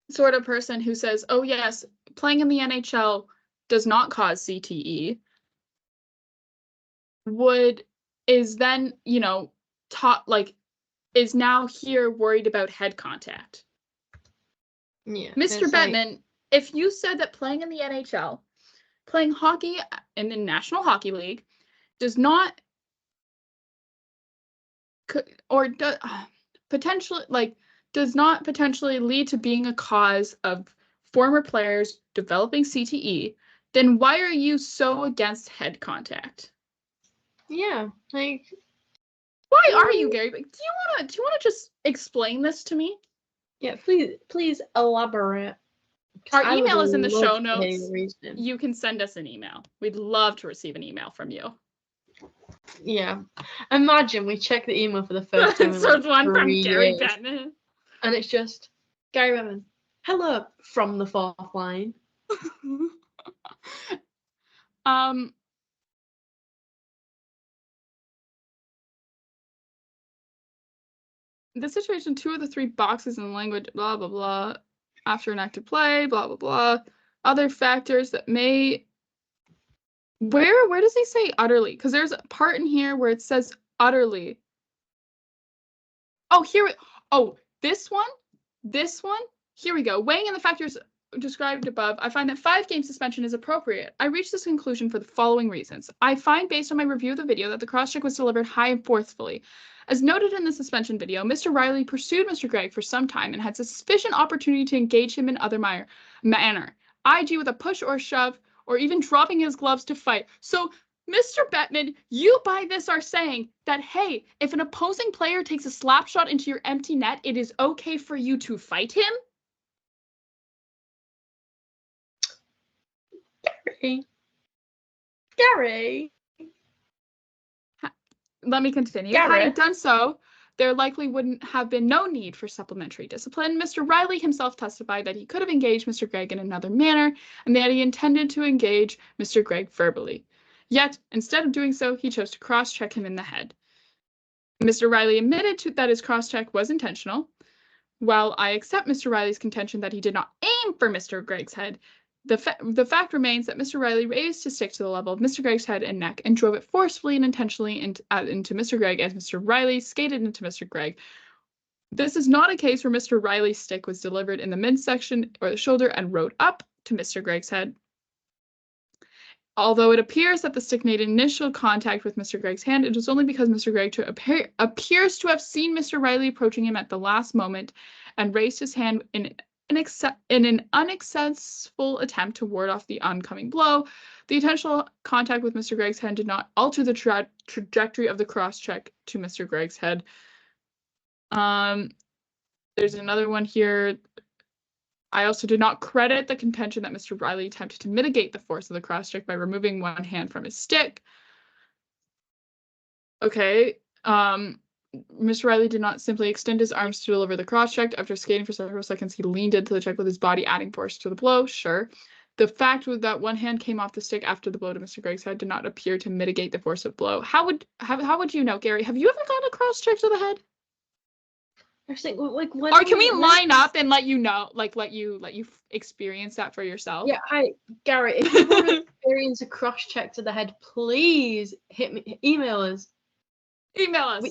Speaker 1: sort of person who says, oh yes, playing in the NHL does not cause CTE, is then, you know, is now here worried about head contact.
Speaker 2: Yeah.
Speaker 1: Mr. Bettman, if you said that playing in the NHL, playing hockey in the National Hockey League does not potentially lead to being a cause of former players developing CTE, then why are you so against head contact?
Speaker 2: Yeah, like,
Speaker 1: why are you, Gary? Do you want to just explain this to me?
Speaker 2: Yeah, please elaborate.
Speaker 1: Our email is in the show notes. You can send us an email. We'd love to receive an email from you.
Speaker 2: Yeah. Imagine we check the email for the first time.
Speaker 1: So it's one from Gary Bettman.
Speaker 2: And it's just, Gary Bettman, hello from the fourth line.
Speaker 1: The situation, 2 of the 3 boxes in the language, blah, blah, blah, after an active play, blah, blah, blah. Other factors that may... Where does he say utterly? Because there's a part in here where it says utterly. Oh, this one? Here we go. Weighing in the factors described above, I find that 5-game suspension is appropriate. I reached this conclusion for the following reasons. I find, based on my review of the video, that the cross-check was delivered high and forcefully. As noted in the suspension video, Mr. Rielly pursued Mr. Gregg for some time and had sufficient opportunity to engage him in other manner, i.g. with a push or shove, or even dropping his gloves to fight. So, Mr. Bettman, you by this are saying that, hey, if an opposing player takes a slap shot into your empty net, it is okay for you to fight him?
Speaker 2: Gary.
Speaker 1: Let me continue.
Speaker 2: Gary.
Speaker 1: Had it done so, there likely wouldn't have been no need for supplementary discipline. Mr. Rielly himself testified that he could have engaged Mr. Gregg in another manner and that he intended to engage Mr. Gregg verbally. Yet, instead of doing so, he chose to cross-check him in the head. Mr. Rielly admitted that his cross-check was intentional. While I accept Mr. Rielly's contention that he did not aim for Mr. Gregg's head, the fact remains that Mr. Rielly raised his stick to the level of Mr. Gregg's head and neck and drove it forcefully and intentionally into Mr. Gregg as Mr. Rielly skated into Mr. Gregg. This is not a case where Mr. Rielly's stick was delivered in the midsection or the shoulder and rode up to Mr. Gregg's head. Although it appears that the stick made initial contact with Mr. Gregg's hand, it was only because Mr. Gregg appears to have seen Mr. Rielly approaching him at the last moment and raised his hand in an unsuccessful attempt to ward off the oncoming blow. The intentional contact with Mr. Gregg's hand did not alter the trajectory of the cross-check to Mr. Gregg's head. There's another one here. I also did not credit the contention that Mr. Rielly attempted to mitigate the force of the cross-check by removing one hand from his stick. Okay. Mr. Rielly did not simply extend his arms to deliver the cross-check. After skating for several seconds, he leaned into the check with his body, adding force to the blow. Sure. The fact that one hand came off the stick after the blow to Mr. Gregg's head did not appear to mitigate the force of blow. How would you know, Gary? Have you ever gotten a cross-check to the head?
Speaker 2: I think, like, when
Speaker 1: or can we line up and let you know, like, let you experience that for yourself?
Speaker 2: Yeah, Gary, if you want to experience a cross-check to the head, please email us.
Speaker 1: Email us.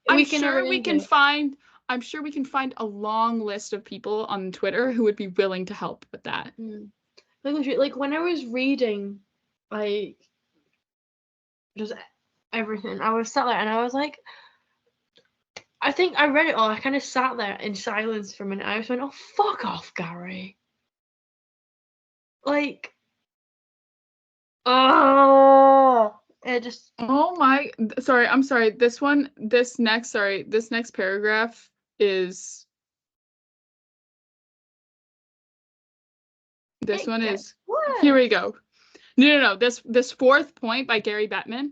Speaker 1: I'm sure we can find a long list of people on Twitter who would be willing to help with that.
Speaker 2: Like when I was reading, like, just everything, I was sat there and I was like, I think I read it all. I kind of sat there in silence for a minute. I just went, "Oh, fuck off, Gary!" Like, oh, it just.
Speaker 1: Oh my, sorry. I'm sorry. This next paragraph is. This one is.
Speaker 2: What?
Speaker 1: Here we go. No. This fourth point by Gary Bettman.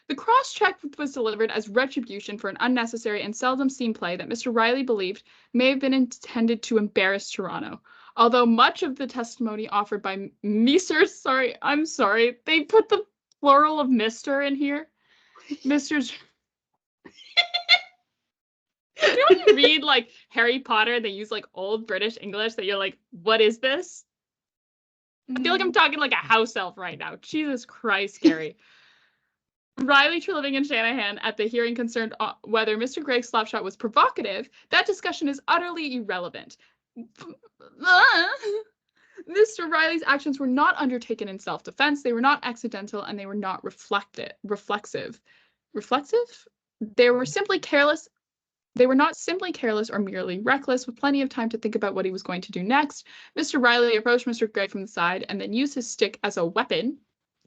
Speaker 1: The cross-check was delivered as retribution for an unnecessary and seldom seen play that Mr. Rielly believed may have been intended to embarrass Toronto. Although much of the testimony offered by I'm sorry, they put the plural of Mr. in here. Mr. You know when you read like Harry Potter, they use like old British English that you're like, what is this? I feel like I'm talking like a house elf right now. Jesus Christ, Gary. Rielly, Treliving, and Shanahan at the hearing concerned whether Mr. Gregg's slapshot was provocative. That discussion is utterly irrelevant. Mr. Rielly's actions were not undertaken in self-defense. They were not accidental, and they were not reflexive. Reflexive? They were simply careless. They were not simply careless or merely reckless, with plenty of time to think about what he was going to do next. Mr. Rielly approached Mr. Gregg from the side and then used his stick as a weapon.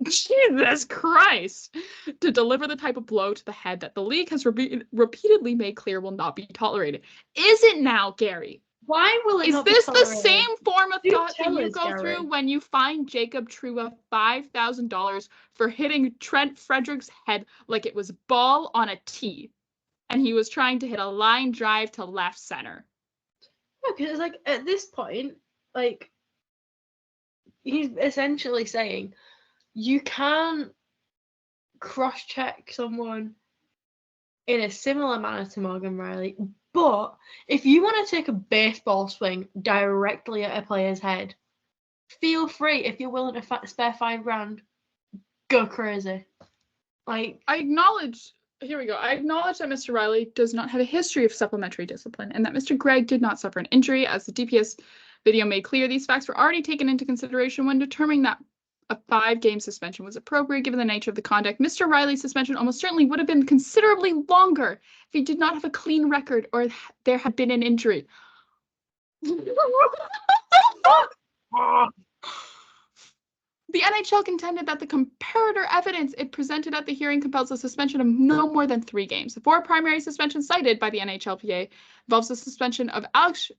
Speaker 1: Jesus Christ! To deliver the type of blow to the head that the league has repeatedly made clear will not be tolerated. Is it now, Gary?
Speaker 2: Why will it
Speaker 1: Is
Speaker 2: not
Speaker 1: this
Speaker 2: be
Speaker 1: the
Speaker 2: tolerated?
Speaker 1: same form of thought that you go
Speaker 2: Gary.
Speaker 1: through when you find Jacob Trouba $5,000 for hitting Trent Frederick's head like it was a ball on a tee, and he was trying to hit a line drive to left center?
Speaker 2: No, because it's like at this point, like he's essentially saying you can't cross-check someone in a similar manner to Morgan Rielly, but if you want to take a baseball swing directly at a player's head, feel free. If you're willing to spare $5,000, go crazy. Like,
Speaker 1: I acknowledge here we go. I acknowledge that Mr. Rielly does not have a history of supplementary discipline and that Mr. Gregg did not suffer an injury. As the DPS video made clear, these facts were already taken into consideration when determining that a 5-game suspension was appropriate given the nature of the conduct. Mr. Rielly's suspension almost certainly would have been considerably longer if he did not have a clean record or there had been an injury. The NHL contended that the comparator evidence it presented at the hearing compels a suspension of no more than 3 games. The 4 primary suspensions cited by the NHLPA involves the suspension of Alex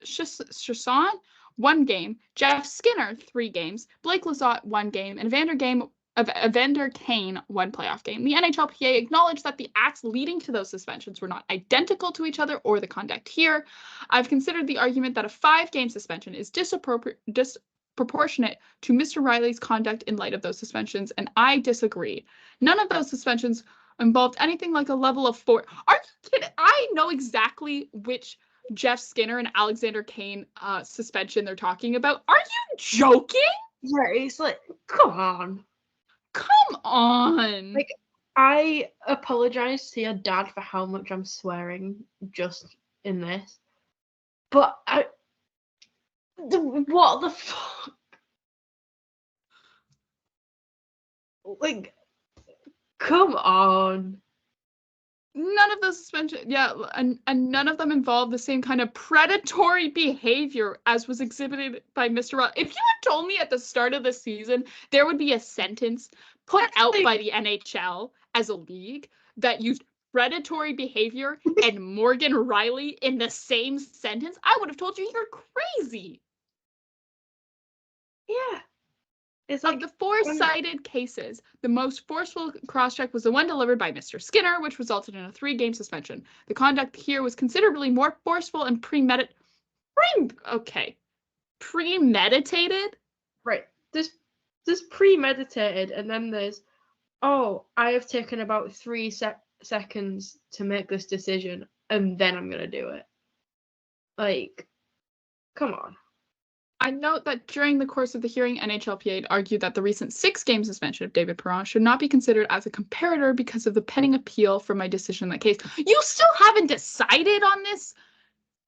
Speaker 1: Chasson, 1 game, Jeff Skinner, 3 games, Blake Lizotte, 1 game, and Evander Kane, 1 playoff game. The NHLPA acknowledged that the acts leading to those suspensions were not identical to each other or the conduct here. I've considered the argument that a 5-game suspension is disproportionate to Mr. Rielly's conduct in light of those suspensions, and I disagree. None of those suspensions involved anything like a level of 4. Are you kidding? I know exactly which Jeff Skinner and Alexander Kane suspension they're talking about. Are you joking?
Speaker 2: Yeah, it's like, come on.
Speaker 1: Come on.
Speaker 2: Like, I apologize to your dad for how much I'm swearing just in this, but what the fuck? Like, come on.
Speaker 1: None of those suspensions, and none of them involve the same kind of predatory behavior as was exhibited by Mr. Rielly. If you had told me at the start of the season there would be a sentence put out by the NHL as a league that used predatory behavior and Morgan Rielly in the same sentence, I would have told you you're crazy.
Speaker 2: Yeah.
Speaker 1: It's like, of the 4 cited cases, the most forceful cross-check was the one delivered by Mr. Skinner, which resulted in a 3-game suspension. The conduct here was considerably more forceful and premeditated.
Speaker 2: Right. There's premeditated, and then there's, oh, I have taken about 3 seconds to make this decision, and then I'm gonna do it. Like, come on.
Speaker 1: I note that during the course of the hearing, NHLPA argued that the recent 6-game suspension of David Perron should not be considered as a comparator because of the pending appeal from my decision in that case. You still haven't decided on this,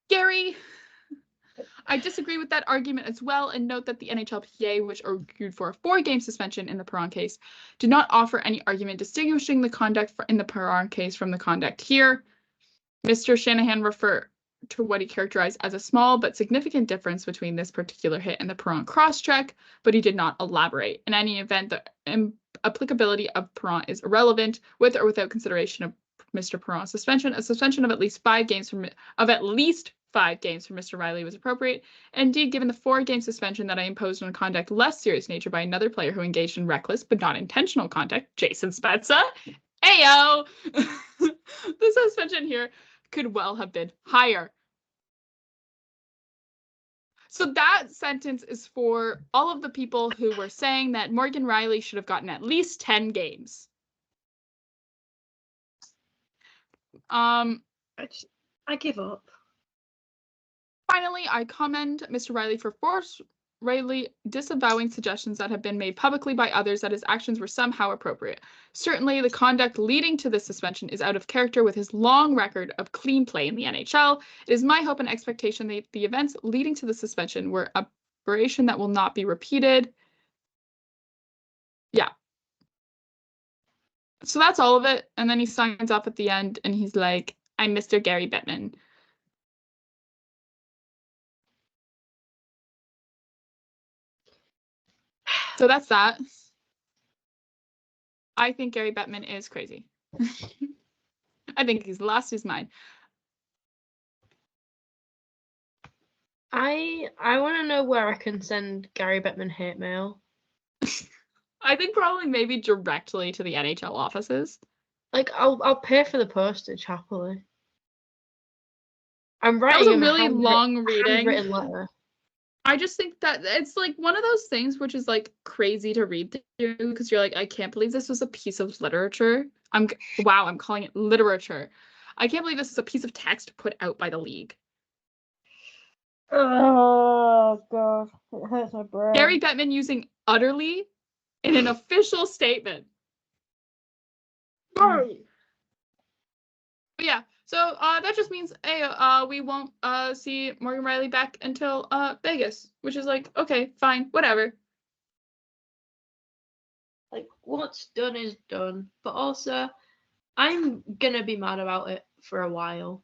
Speaker 1: Gary? I disagree with that argument as well, and note that the NHLPA, which argued for a 4-game suspension in the Perron case, did not offer any argument distinguishing the conduct in the Perron case from the conduct here. Mr. Shanahan referred to what he characterized as a small but significant difference between this particular hit and the Perron cross-check, but he did not elaborate. In any event, the applicability of Perron is irrelevant, with or without consideration of Mr. Perron's suspension. A suspension of at least 5 games for Mr. Rielly was appropriate. Indeed, given the 4-game suspension that I imposed on a conduct less serious nature by another player who engaged in reckless but not intentional conduct, Jason Spezza, ayo, the suspension here could well have been higher. So that sentence is for all of the people who were saying that Morgan Rielly should have gotten at least 10 games.
Speaker 2: I give up.
Speaker 1: Finally, I commend Mr. Rielly for forthrightly disavowing suggestions that have been made publicly by others that his actions were somehow appropriate. Certainly, the conduct leading to this suspension is out of character with his long record of clean play in the NHL. It is my hope and expectation that the events leading to the suspension were an aberration that will not be repeated. Yeah. So that's all of it. And then he signs off at the end and he's like, I'm Mr. Gary Bettman. So that's that. I think Gary Bettman is crazy. I think he's lost his mind.
Speaker 2: I want to know where I can send Gary Bettman hate mail.
Speaker 1: I think probably maybe directly to the NHL offices.
Speaker 2: Like, I'll pay for the postage happily. I'm writing
Speaker 1: that was a really long reading.
Speaker 2: Handwritten letter.
Speaker 1: I just think that it's like one of those things which is like crazy to read through because you're like, I can't believe this was a piece of literature. I'm calling it literature. I can't believe this is a piece of text put out by the league.
Speaker 2: Oh god, it hurts my brain.
Speaker 1: Gary Bettman using utterly in an official statement. Sorry. But yeah, so that just means we won't see Morgan Rielly back until Vegas, which is like, okay, fine, whatever.
Speaker 2: Like, what's done is done. But also, I'm gonna be mad about it for a while.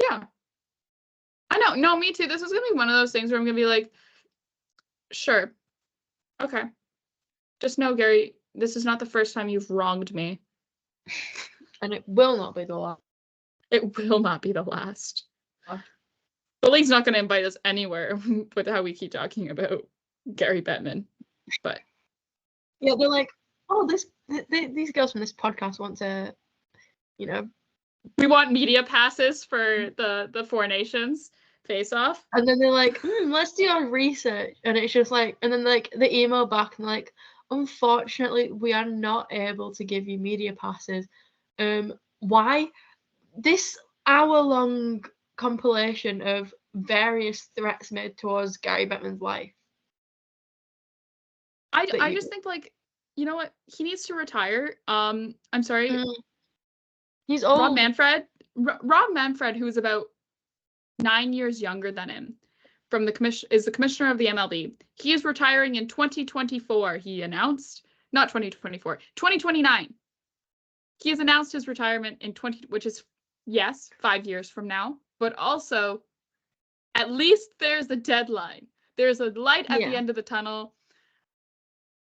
Speaker 1: Yeah. I know. No, me too. This is gonna be one of those things where I'm gonna be like, sure. Okay. Just know, Gary, this is not the first time you've wronged me.
Speaker 2: And it will not be the last.
Speaker 1: It will not be the last. The league's not going to invite us anywhere with how we keep talking about Gary Bettman. But
Speaker 2: yeah, they're like, oh, these girls from this podcast want to,
Speaker 1: we want media passes for the Four Nations face-off.
Speaker 2: And then they're like, let's do our research. And it's just like, and then like they email back and like, unfortunately, we are not able to give you media passes. Why? This hour-long compilation of various threats made towards Gary Bettman's life.
Speaker 1: I just think, like, you know what? He needs to retire. I'm sorry.
Speaker 2: He's old.
Speaker 1: Rob Manfred, who is about 9 years younger than him, is the commissioner of the MLB. He is retiring in 2024. He announced, not 2024, 2029. He has announced his retirement which is, yes, 5 years from now, but also, at least there's a deadline. There's a light at the end of the tunnel.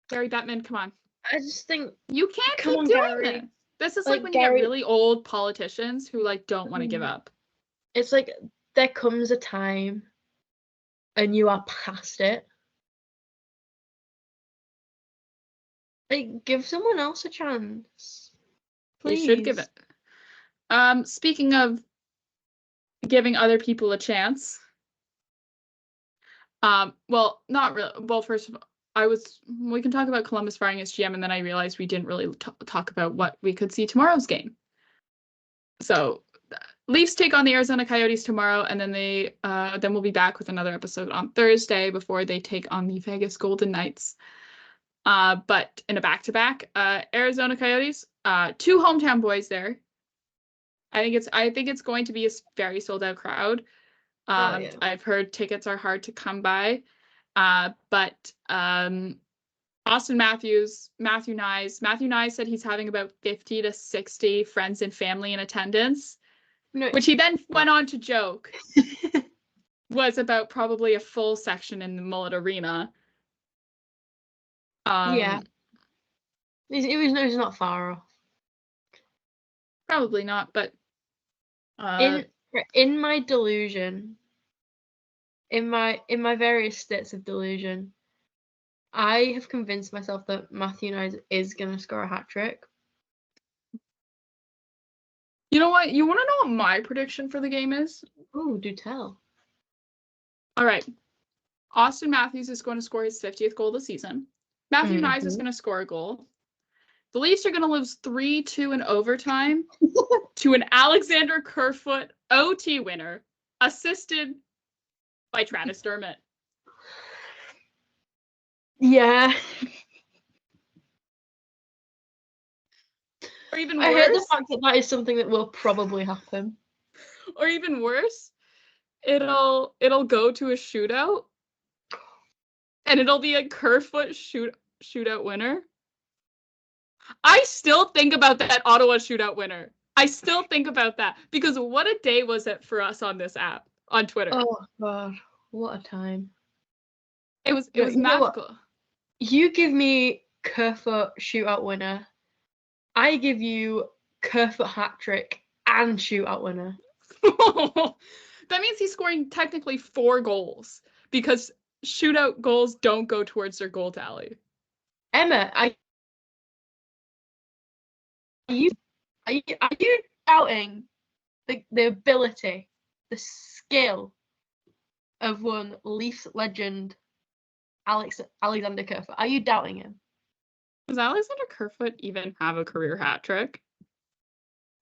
Speaker 1: Gary Bettman, come on.
Speaker 2: I just think
Speaker 1: you can't keep doing this. This is like when you get really old politicians who like don't want to give up.
Speaker 2: It's like there comes a time and you are past it. Like, give someone else a chance. Please.
Speaker 1: You should give it. Speaking of giving other people a chance. Well, not really. Well, first of all, we can talk about Columbus firing its GM, and then I realized we didn't really talk about what we could see tomorrow's game. So, Leafs take on the Arizona Coyotes tomorrow, and then then we'll be back with another episode on Thursday before they take on the Vegas Golden Knights. But in a back-to-back, Arizona Coyotes, 2 hometown boys there. I think it's going to be a very sold-out crowd. Yeah. I've heard tickets are hard to come by. But Auston Matthews, Matthew Nyes said he's having about 50 to 60 friends and family in attendance, which he then went on to joke was about probably a full section in the Mullet Arena.
Speaker 2: Yeah. It was not far off.
Speaker 1: Probably not, but
Speaker 2: in my delusion, in my various states of delusion, I have convinced myself that Matthew Nyes is going to score a hat trick.
Speaker 1: You know what? You want to know what my prediction for the game is?
Speaker 2: Oh, do tell.
Speaker 1: All right. Auston Matthews is going to score his 50th goal of the season. Matthew Nyes is going to score a goal. The Leafs are going to lose 3-2 in overtime to an Alexander Kerfoot OT winner, assisted by Travis Dermott.
Speaker 2: Yeah.
Speaker 1: Or even worse.
Speaker 2: I hate the fact that is something that will probably happen.
Speaker 1: Or even worse, it'll go to a shootout, and it'll be a Kerfoot shootout winner. I still think about that Ottawa shootout winner. I still think about that because what a day was it for us on this app, on Twitter.
Speaker 2: Oh God, what a time.
Speaker 1: It was magical.
Speaker 2: You give me Kerfoot shootout winner. I give you Kerfoot hat trick and shootout winner.
Speaker 1: That means he's scoring technically 4 goals because shootout goals don't go towards their goal tally.
Speaker 2: Emma, are you doubting the ability, the skill of one Leafs legend, Alexander Kerfoot? Are you doubting him?
Speaker 1: Does Alexander Kerfoot even have a career hat trick?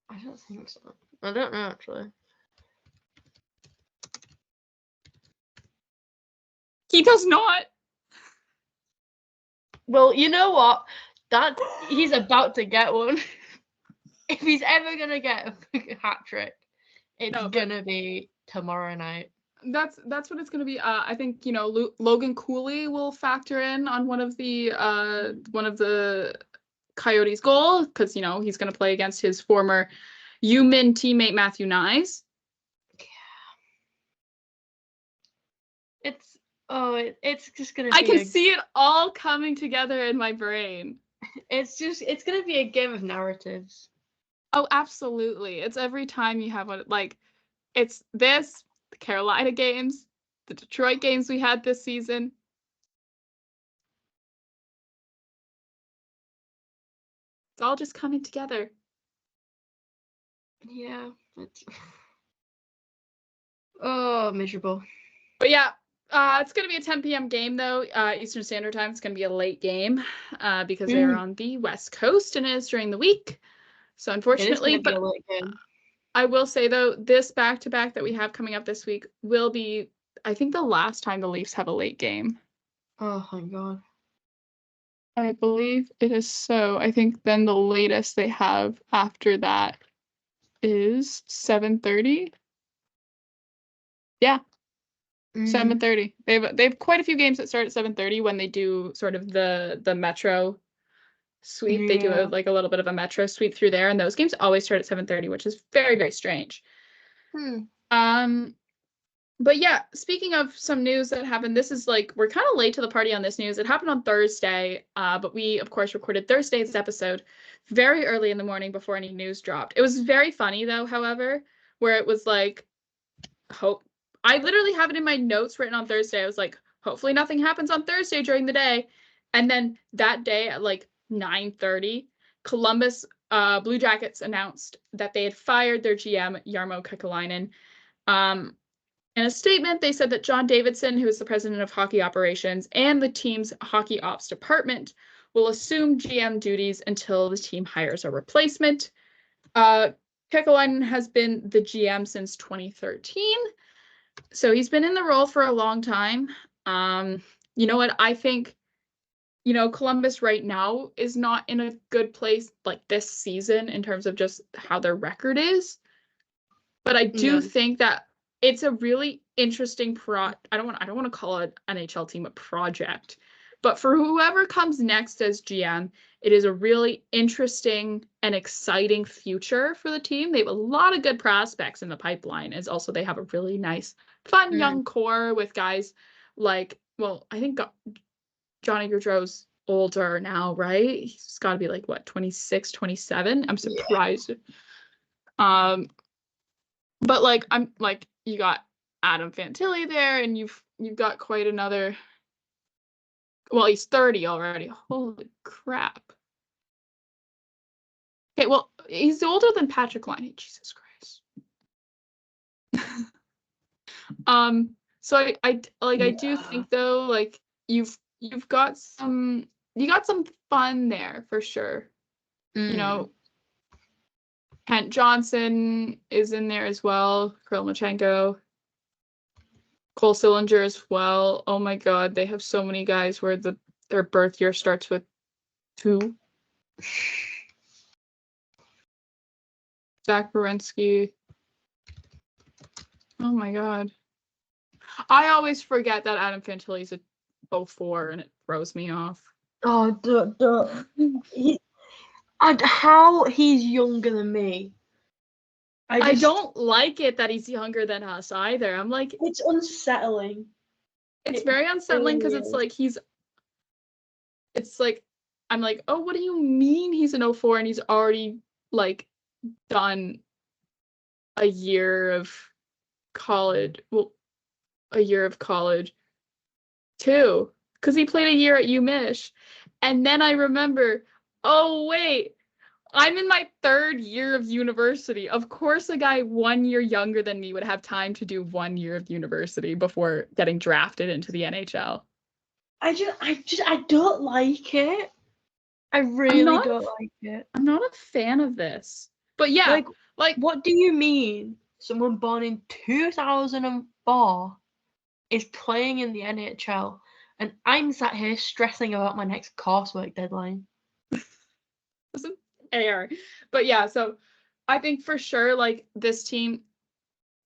Speaker 2: I don't think so. I don't know, actually.
Speaker 1: He does not.
Speaker 2: Well, you know what? He's about to get one. if he's ever gonna get a hat trick, it's
Speaker 1: No, but
Speaker 2: gonna be tomorrow night.
Speaker 1: that's what it's gonna be. I think Logan Cooley will factor in on one of the Coyotes' goal because he's gonna play against his former UMinn teammate Matthew Nyes.
Speaker 2: It's just gonna.
Speaker 1: I can see it all coming together in my brain.
Speaker 2: It's gonna be a game of narratives.
Speaker 1: Oh, absolutely! It's every time you have one. Like, it's this, the Carolina games, the Detroit games we had this season. It's all just coming together.
Speaker 2: Yeah, it's miserable.
Speaker 1: But yeah, it's going to be a 10 p.m. game, though, Eastern Standard Time. It's going to be a late game because they're on the West Coast and it is during the week. So unfortunately, but I will say, though, this back-to-back that we have coming up this week will be, I think, the last time the Leafs have a late game.
Speaker 2: Oh, my God.
Speaker 1: I believe it is so. I think then the latest they have after that is 7:30. Yeah. 7:30. They have quite a few games that start at 7:30 when they do sort of the Metro sweep. They do a little bit of a Metro sweep through there, and those games always start at 7:30, which is very, very strange. But yeah, speaking of some news that happened, this is we're kind of late to the party on this news. It happened on Thursday, but we of course recorded Thursday's episode very early in the morning before any news dropped. It was very funny though, however, where it was I literally have it in my notes written on Thursday. I was like, hopefully nothing happens on Thursday during the day. And then that day at 9:30, Columbus Blue Jackets announced that they had fired their GM, Jarmo Kekalainen. In a statement, they said that John Davidson, who is the president of hockey operations, and the team's hockey ops department will assume GM duties until the team hires a replacement. Kekalainen has been the GM since 2013. So he's been in the role for a long time. You know what? I think, Columbus right now is not in a good place this season in terms of just how their record is. But I do think that it's a really interesting I don't want to call it an NHL team a project. But for whoever comes next as GM, it is a really interesting and exciting future for the team. They have a lot of good prospects in the pipeline. As also they have a really nice, fun young core with guys I think Johnny Gaudreau's older now, right? He's got to be 26, 27. I'm surprised. Yeah. But I'm you got Adam Fantilli there, and you've got quite another. Well, he's 30 already. Holy crap. Okay, well, he's older than Patrick Laine. Jesus Christ. So I do think though, you've got some fun there for sure. Kent Johnson is in there as well. Krylmachenko. Cole Sillinger as well. Oh my God, they have so many guys where their birth year starts with 2. Zach Werenski. Oh my God. I always forget that Adam Fantilli's a 04 and it throws me off.
Speaker 2: Oh, how he's younger than me.
Speaker 1: I don't like it that he's younger than us either. I'm like,
Speaker 2: it's unsettling.
Speaker 1: It's very unsettling because I'm like, oh, what do you mean he's an 04 and he's already done a year of college? Well, a year of college too, because he played a year at UMich. And then I remember, oh wait, I'm in my 3rd year of university. Of course, a guy 1 year younger than me would have time to do 1 year of university before getting drafted into the NHL.
Speaker 2: I don't like it. I really don't like it.
Speaker 1: I'm not a fan of this. But yeah,
Speaker 2: what do you mean someone born in 2004 is playing in the NHL and I'm sat here stressing about my next coursework deadline?
Speaker 1: care. But yeah, so I think for sure, like, this team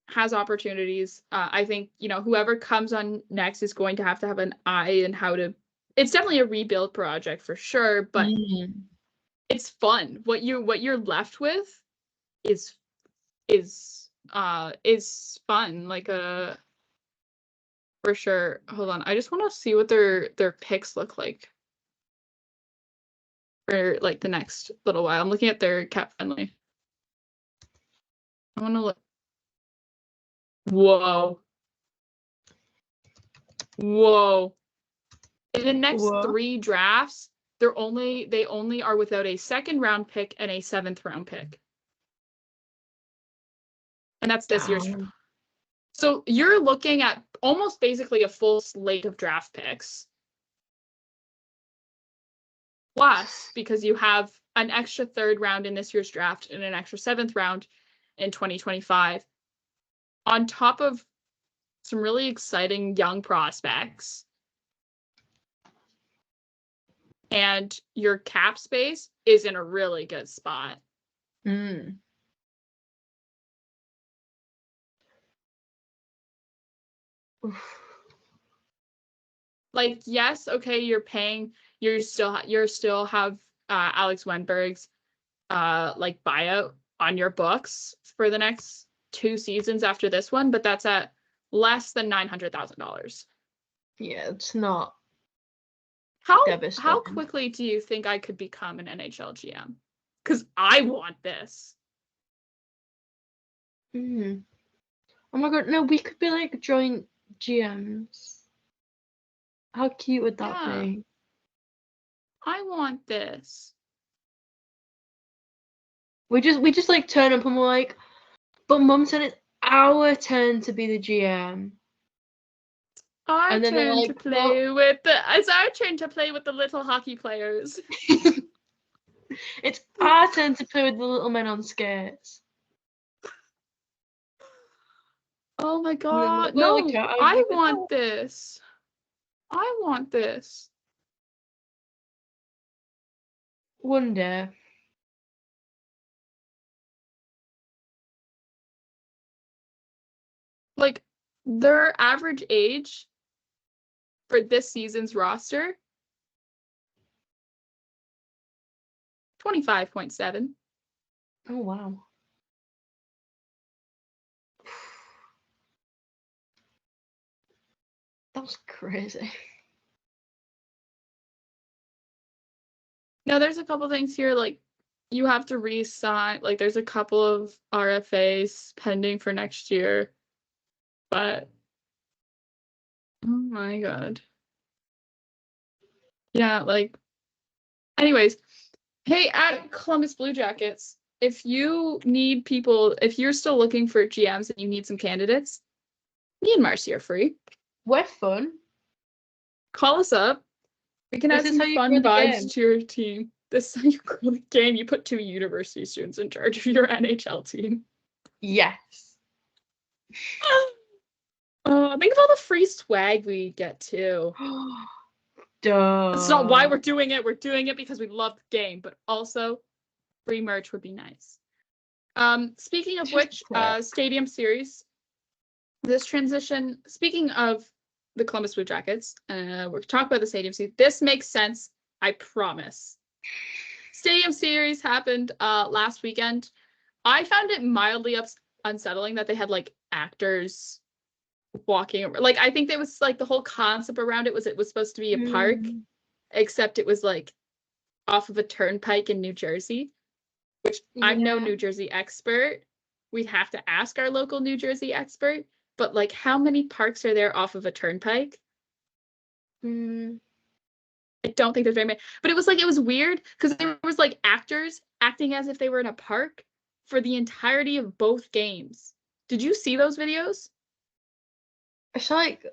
Speaker 1: has opportunities. I think, whoever comes on next is going to have an eye in how to. It's definitely a rebuild project for sure, but it's fun. What you're left with is fun. Like for sure. Hold on, I just want to see what their picks look like for like the next little while. I'm looking at their cap friendly. I want to look. Whoa. In the next 3 drafts, they only are without a 2nd round pick and a 7th round pick. And that's this year's. So you're looking at almost basically a full slate of draft picks. Plus, because you have an extra 3rd round in this year's draft and an extra 7th round in 2025, on top of some really exciting young prospects. And your cap space is in a really good spot. Like, yes, okay, you still have Alex Wenberg's like buyout on your books for the next 2 seasons after this one, but that's at less than $900,000.
Speaker 2: Yeah, it's not.
Speaker 1: How quickly do you think I could become an NHL GM? Because I want this.
Speaker 2: Oh my god, no, we could be like joint GMs. How cute would that be?
Speaker 1: I want this.
Speaker 2: We just like turn up and we're like, but Mum said it's our turn to be the GM.
Speaker 1: It's our turn to play with the little hockey players.
Speaker 2: It's our turn to play with the little men on skates.
Speaker 1: Oh my god. No, I want this. I want this.
Speaker 2: One day.
Speaker 1: Like, their average age for this season's roster, 25.7.
Speaker 2: Oh, wow. That was crazy.
Speaker 1: Now, there's a couple things here, like, you have to re-sign. Like, there's a couple of RFAs pending for next year. But, oh my god. Yeah, like, anyways. Hey, at Columbus Blue Jackets, if you need people, if you're still looking for GMs and you need some candidates, me and Marcie are free.
Speaker 2: We're fun.
Speaker 1: Call us up. We can add some fun vibes to your team. This is how you grow the game. You put 2 university students in charge of your NHL team.
Speaker 2: Yes.
Speaker 1: Think of all the free swag we get too.
Speaker 2: Duh.
Speaker 1: That's not why we're doing it. We're doing it because we love the game, but also free merch would be nice. Speaking of which, Stadium Series. This transition, speaking of the Columbus Blue Jackets, we're talking about the Stadium Series. This makes sense, I promise. Stadium Series happened last weekend. I found it mildly unsettling that they had like actors walking. Like, I think there was like the whole concept around it was supposed to be a park, except it was like off of a turnpike in New Jersey, which I'm no New Jersey expert. We'd have to ask our local New Jersey expert. But like, how many parks are there off of a turnpike? I don't think there's very many. But it was weird because there was like actors acting as if they were in a park for the entirety of both games. Did you see those videos?
Speaker 2: I saw like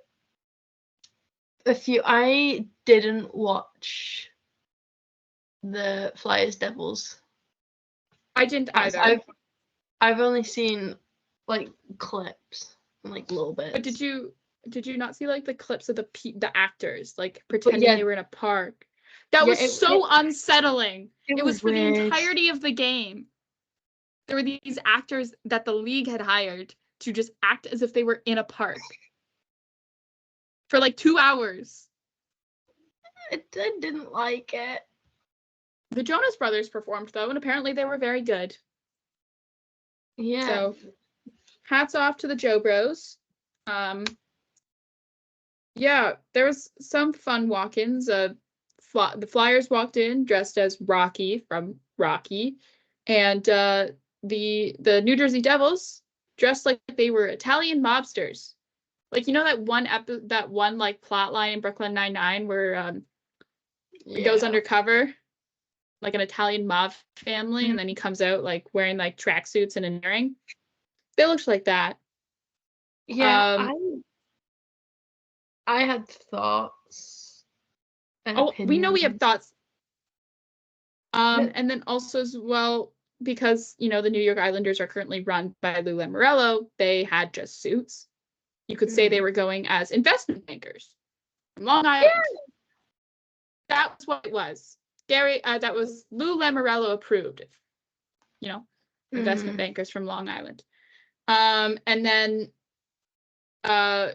Speaker 2: a few. I didn't watch the Flyers Devils.
Speaker 1: I didn't either.
Speaker 2: I've only seen like clips and like little bits.
Speaker 1: But did you not see like the clips of the actors like pretending they were in a park? That was so unsettling.
Speaker 2: It
Speaker 1: was for
Speaker 2: weird.
Speaker 1: the entirety of the game. There were these actors that the league had hired to just act as if they were in a park for like 2 hours.
Speaker 2: I didn't like it.
Speaker 1: The Jonas Brothers performed, though, and apparently they were very good.
Speaker 2: Yeah.
Speaker 1: So, hats off to the Joe Bros. Yeah, there was some fun walk-ins. The Flyers walked in dressed as Rocky from Rocky, and the New Jersey Devils dressed like they were Italian mobsters. Like, you know that one like plot line in Brooklyn Nine-Nine where he goes undercover, like an Italian mob family, and then he comes out like wearing like tracksuits and an earring. They looked like that.
Speaker 2: Yeah, I had thoughts.
Speaker 1: We know we have thoughts. And then also as well, because, you know, the New York Islanders are currently run by Lou Lamoriello, they had just suits. You could say they were going as investment bankers from Long Island. Yeah. That was what it was. Gary, that was Lou Lamoriello approved, you know, investment bankers from Long Island. And then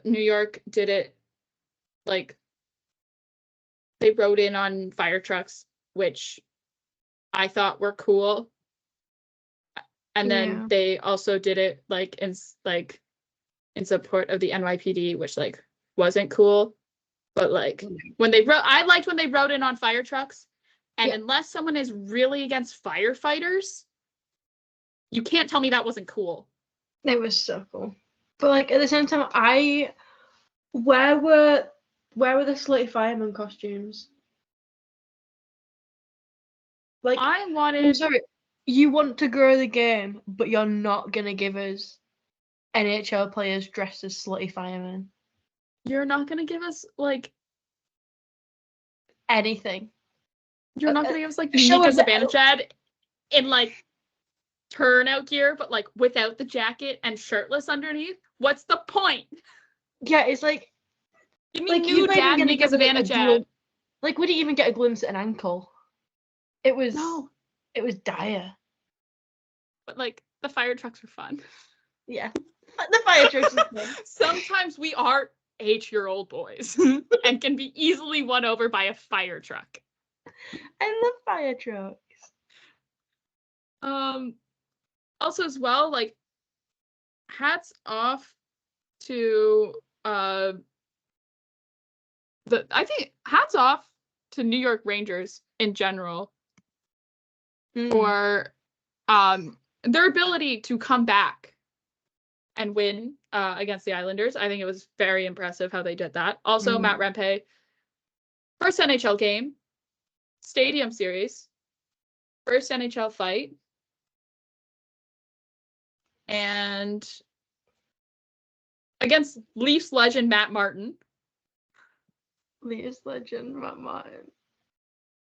Speaker 1: New York did it like they rode in on fire trucks, which I thought were cool. And then they also did it like in support of the NYPD, which like wasn't cool. But like when they I liked when they rode in on fire trucks. And unless someone is really against firefighters, you can't tell me that wasn't cool.
Speaker 2: It was so cool. But like at the same time, where were the slutty fireman costumes? Like I'm sorry, you want to grow the game, but you're not gonna give us NHL players dressed as slutty firemen.
Speaker 1: You're not gonna give us like
Speaker 2: anything.
Speaker 1: You're not gonna give us like Mika Zibanejad in like turnout gear, but like without the jacket and shirtless underneath. What's the point?
Speaker 2: Yeah, it's like
Speaker 1: you mean new dad Mika Zibanejad.
Speaker 2: Like we didn't even get a glimpse at an ankle. It was dire. But
Speaker 1: like the fire trucks were fun.
Speaker 2: Yeah. The fire trucks are fun.
Speaker 1: Sometimes we are 8-year-old boys and can be easily won over by a fire truck.
Speaker 2: I love fire trucks.
Speaker 1: Also as well, like hats off to hats off to New York Rangers in general for their ability to come back and win against the Islanders. I think it was very impressive how they did that. Also, Matt Rempe, first NHL game, Stadium Series, first NHL fight, and against Leafs legend Matt Martin.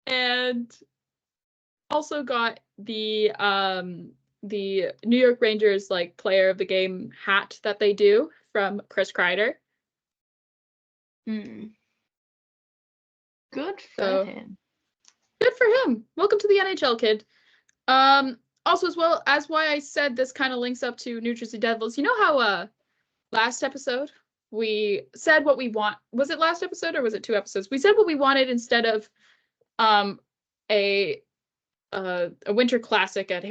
Speaker 1: And also got the New York Rangers like player of the game hat that they do from Chris Kreider.
Speaker 2: Good for him.
Speaker 1: Good for him. Welcome to the NHL, kid. Also, as well as why I said this kind of links up to New Jersey Devils. You know how last episode we said what we want. Was it last episode or was it 2 episodes? We said what we wanted instead of a winter classic at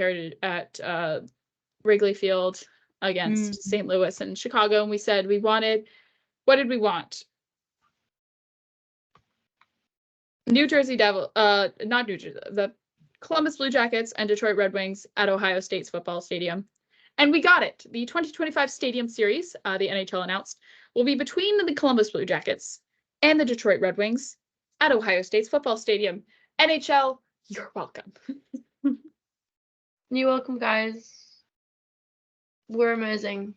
Speaker 1: Wrigley Field against St. Louis and Chicago, and we said what did we want? New Jersey not New Jersey, the Columbus Blue Jackets and Detroit Red Wings at Ohio State's football stadium. And we got it. The 2025 Stadium Series, the NHL announced, will be between the Columbus Blue Jackets and the Detroit Red Wings at Ohio State's football stadium. NHL, you're welcome.
Speaker 2: You're welcome, guys. We're amazing.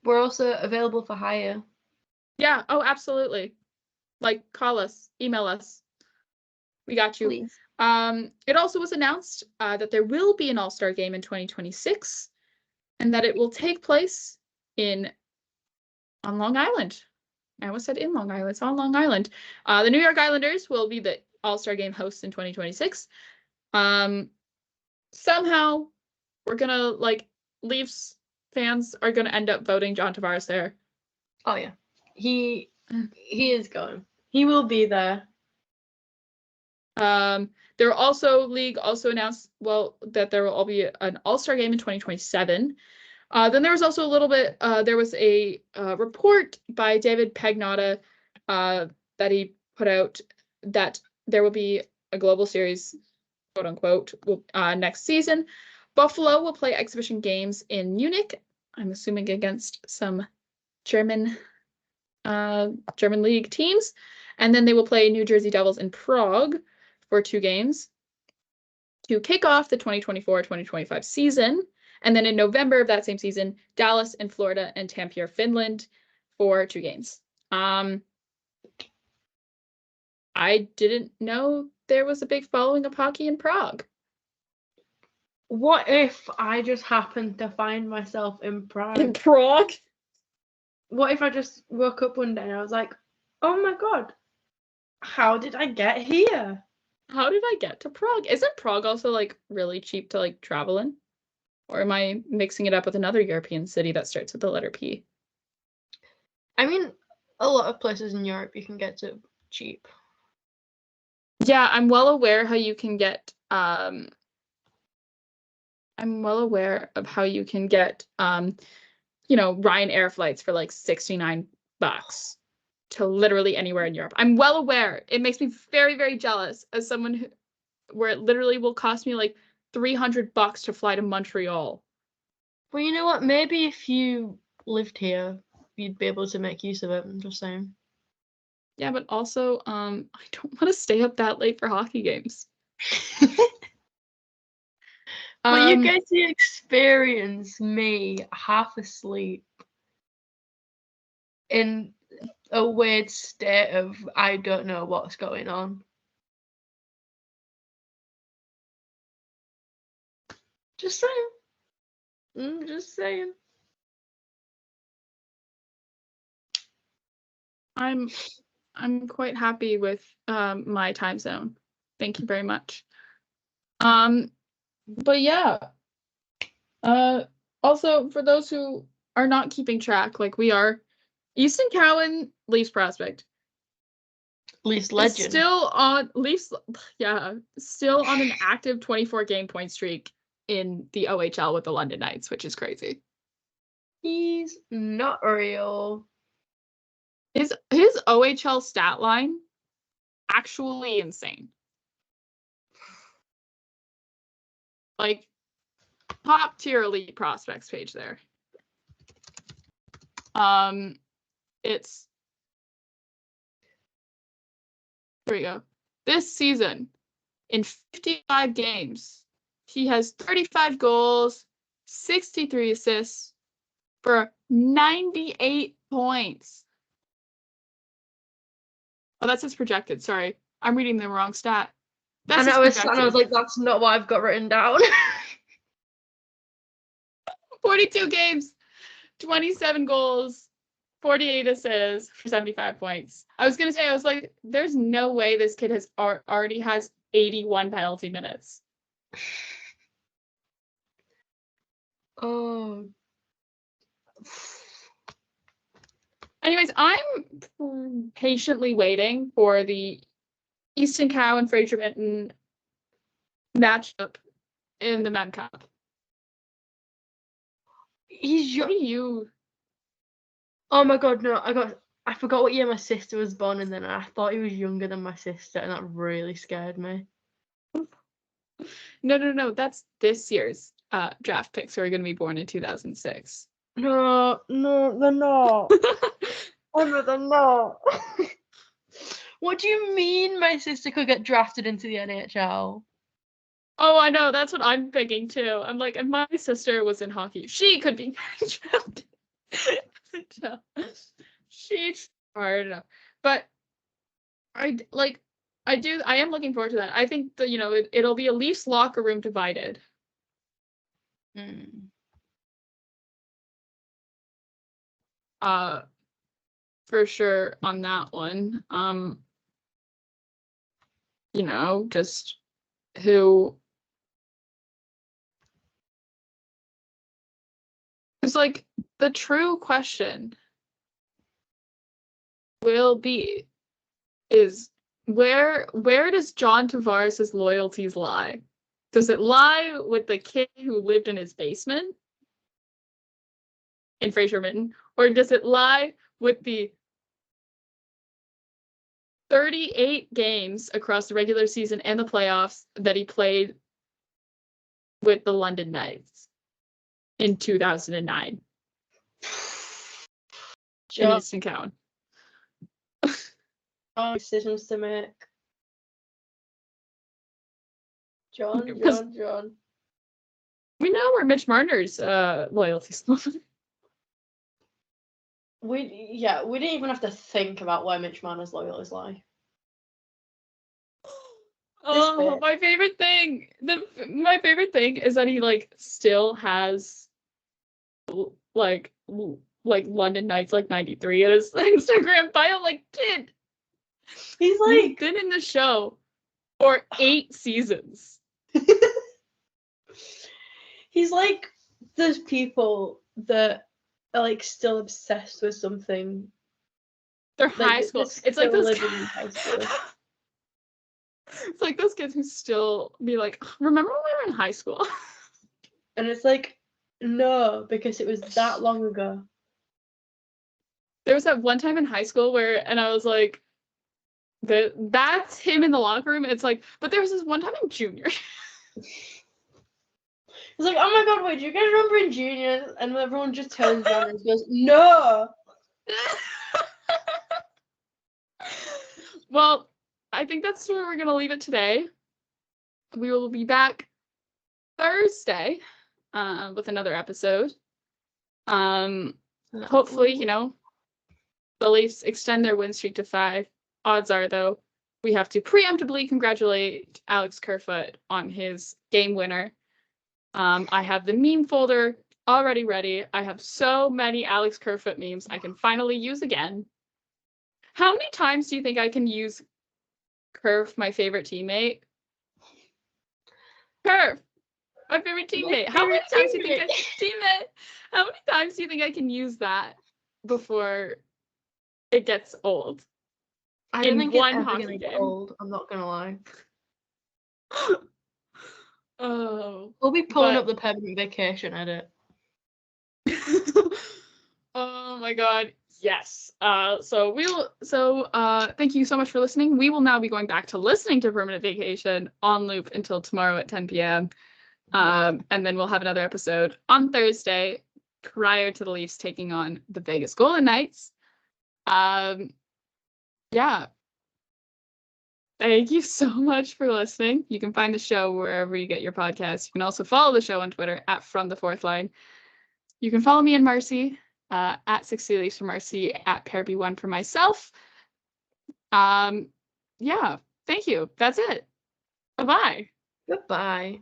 Speaker 2: We're also available for hire.
Speaker 1: Yeah. Oh, absolutely. Like, call us, email us. We got you.
Speaker 2: Please.
Speaker 1: It also was announced that there will be an All-Star game in 2026 and that it will take place on Long Island. I almost said in Long Island. It's on Long Island. The New York Islanders will be the All-Star Game hosts in 2026. Somehow we're gonna Leafs fans are gonna end up voting John Tavares there.
Speaker 2: Oh yeah, he is going. He will be there.
Speaker 1: There also league also announced that there will all be an All-Star Game in 2027. Then there was also a little bit. There was a report by David Pagnotta that he put out that there will be a global series, quote unquote, next season. Buffalo will play exhibition games in Munich. I'm assuming against some German league teams, and then they will play New Jersey Devils in Prague for 2 games to kick off the 2024-2025 season. And then in November of that same season, Dallas in Florida and Tampere, Finland for 2 games. I didn't know there was a big following of hockey in Prague.
Speaker 2: What if I just happened to find myself in Prague?
Speaker 1: In Prague?
Speaker 2: What if I just woke up one day and I was like, oh my God, how did I get here?
Speaker 1: How did I get to Prague? Isn't Prague also really cheap to travel in? Or am I mixing it up with another European city that starts with the letter P?
Speaker 2: I mean, a lot of places in Europe you can get to cheap.
Speaker 1: Yeah, I'm well aware how you can get I'm well aware of how you can get Ryanair flights for $69 to literally anywhere in Europe. I'm well aware. It makes me very, very jealous as someone where it literally will cost me $300 to fly to Montreal.
Speaker 2: Well, you know what? Maybe if you lived here, you'd be able to make use of it. I'm just saying.
Speaker 1: Yeah, but also, I don't want to stay up that late for hockey games.
Speaker 2: Well, you get to experience me half asleep in a weird state of I don't know what's going on. Just saying. I'm just saying.
Speaker 1: I'm quite happy with my time zone. Thank you very much. But yeah. Also for those who are not keeping track, like we are, Easton Cowan, Leafs prospect.
Speaker 2: Leafs legend.
Speaker 1: Still on an active 24 game point streak in the OHL with the London Knights, which is crazy.
Speaker 2: He's not real.
Speaker 1: His OHL stat line actually insane. Top tier elite prospects page there. It's here we go. This season, in 55 games, he has 35 goals, 63 assists for 98 points. Oh, that's his projected. Sorry, I'm reading the wrong stat.
Speaker 2: And I was like, that's not what I've got written down.
Speaker 1: 42 games, 27 goals, 48 assists for 75 points. I was going to say, I was like, there's no way this kid already has 81 penalty minutes.
Speaker 2: Oh.
Speaker 1: Anyways, I'm patiently waiting for the Easton Cowan and Fraser Minton matchup in the Med Cup.
Speaker 2: He's young.
Speaker 1: You.
Speaker 2: Oh my God, no! I forgot what year my sister was born, and then I thought he was younger than my sister, and that really scared me.
Speaker 1: No. That's this year's draft picks who are going to be born in 2006.
Speaker 2: No, they're not. Oh no, they're not. What do you mean my sister could get drafted into the NHL?
Speaker 1: Oh, I know. That's what I'm thinking too. I'm like, if my sister was in hockey, she could be drafted. She's hard enough. But I am looking forward to that. I think that, it'll be a Leafs locker room divided. For sure on that one. just who it's like the true question will be is where does John Tavares' loyalties lie? Does it lie with the kid who lived in his basement in Fraser Mitten, or does it lie with the 38 games across the regular season and the playoffs that he played with the London Knights in 2009 in Easton Cowan?
Speaker 2: Decisions to make. John.
Speaker 1: We know where Mitch Marner's loyalties lie.
Speaker 2: We didn't even have to think about where Mitch Marner's loyalties lie.
Speaker 1: Oh, my favorite thing is that he like still has like London Knights like 93 in his Instagram bio. Like, kid,
Speaker 2: he's like
Speaker 1: been in the show for 8 seasons.
Speaker 2: He's like those people that are like still obsessed with something.
Speaker 1: They're high school. It's like those
Speaker 2: high school.
Speaker 1: It's like those kids who still be like, remember when we were in high school?
Speaker 2: And it's like, no, because it was that long ago.
Speaker 1: There was that one time in high school and I was like, that's him in the locker room. It's like, but there was this one time in junior.
Speaker 2: It's like, oh my god, wait, do you guys remember in junior? And everyone just turns around and goes, no.
Speaker 1: Well, I think that's where we're going to leave it today. We will be back Thursday with another episode. Hopefully, the Leafs extend their win streak to 5. Odds are, though, we have to preemptively congratulate Alex Kerfoot on his game winner. I have the meme folder already ready. I have so many Alex Kerfoot memes I can finally use again. How many times do you think I can use Curve, my favorite teammate? Curve, my favorite teammate. How many times do you think How many times do you think I can use that before it gets old?
Speaker 2: I don't think it's ever gonna get old. I'm not gonna lie.
Speaker 1: Oh,
Speaker 2: we'll be pulling up the permanent vacation edit.
Speaker 1: Oh my god, yes. So thank you so much for listening. We will now be going back to listening to Permanent Vacation on loop until tomorrow at 10 p.m. And then we'll have another episode on Thursday prior to the Leafs taking on the Vegas Golden Knights. Yeah. Thank you so much for listening. You can find the show wherever you get your podcasts. You can also follow the show on Twitter at From the Fourth Line. You can follow me and Marcie at 60 Leafs for Marcie, at Pearby1 for myself. Yeah, thank you. That's it. Bye-bye.
Speaker 2: Goodbye.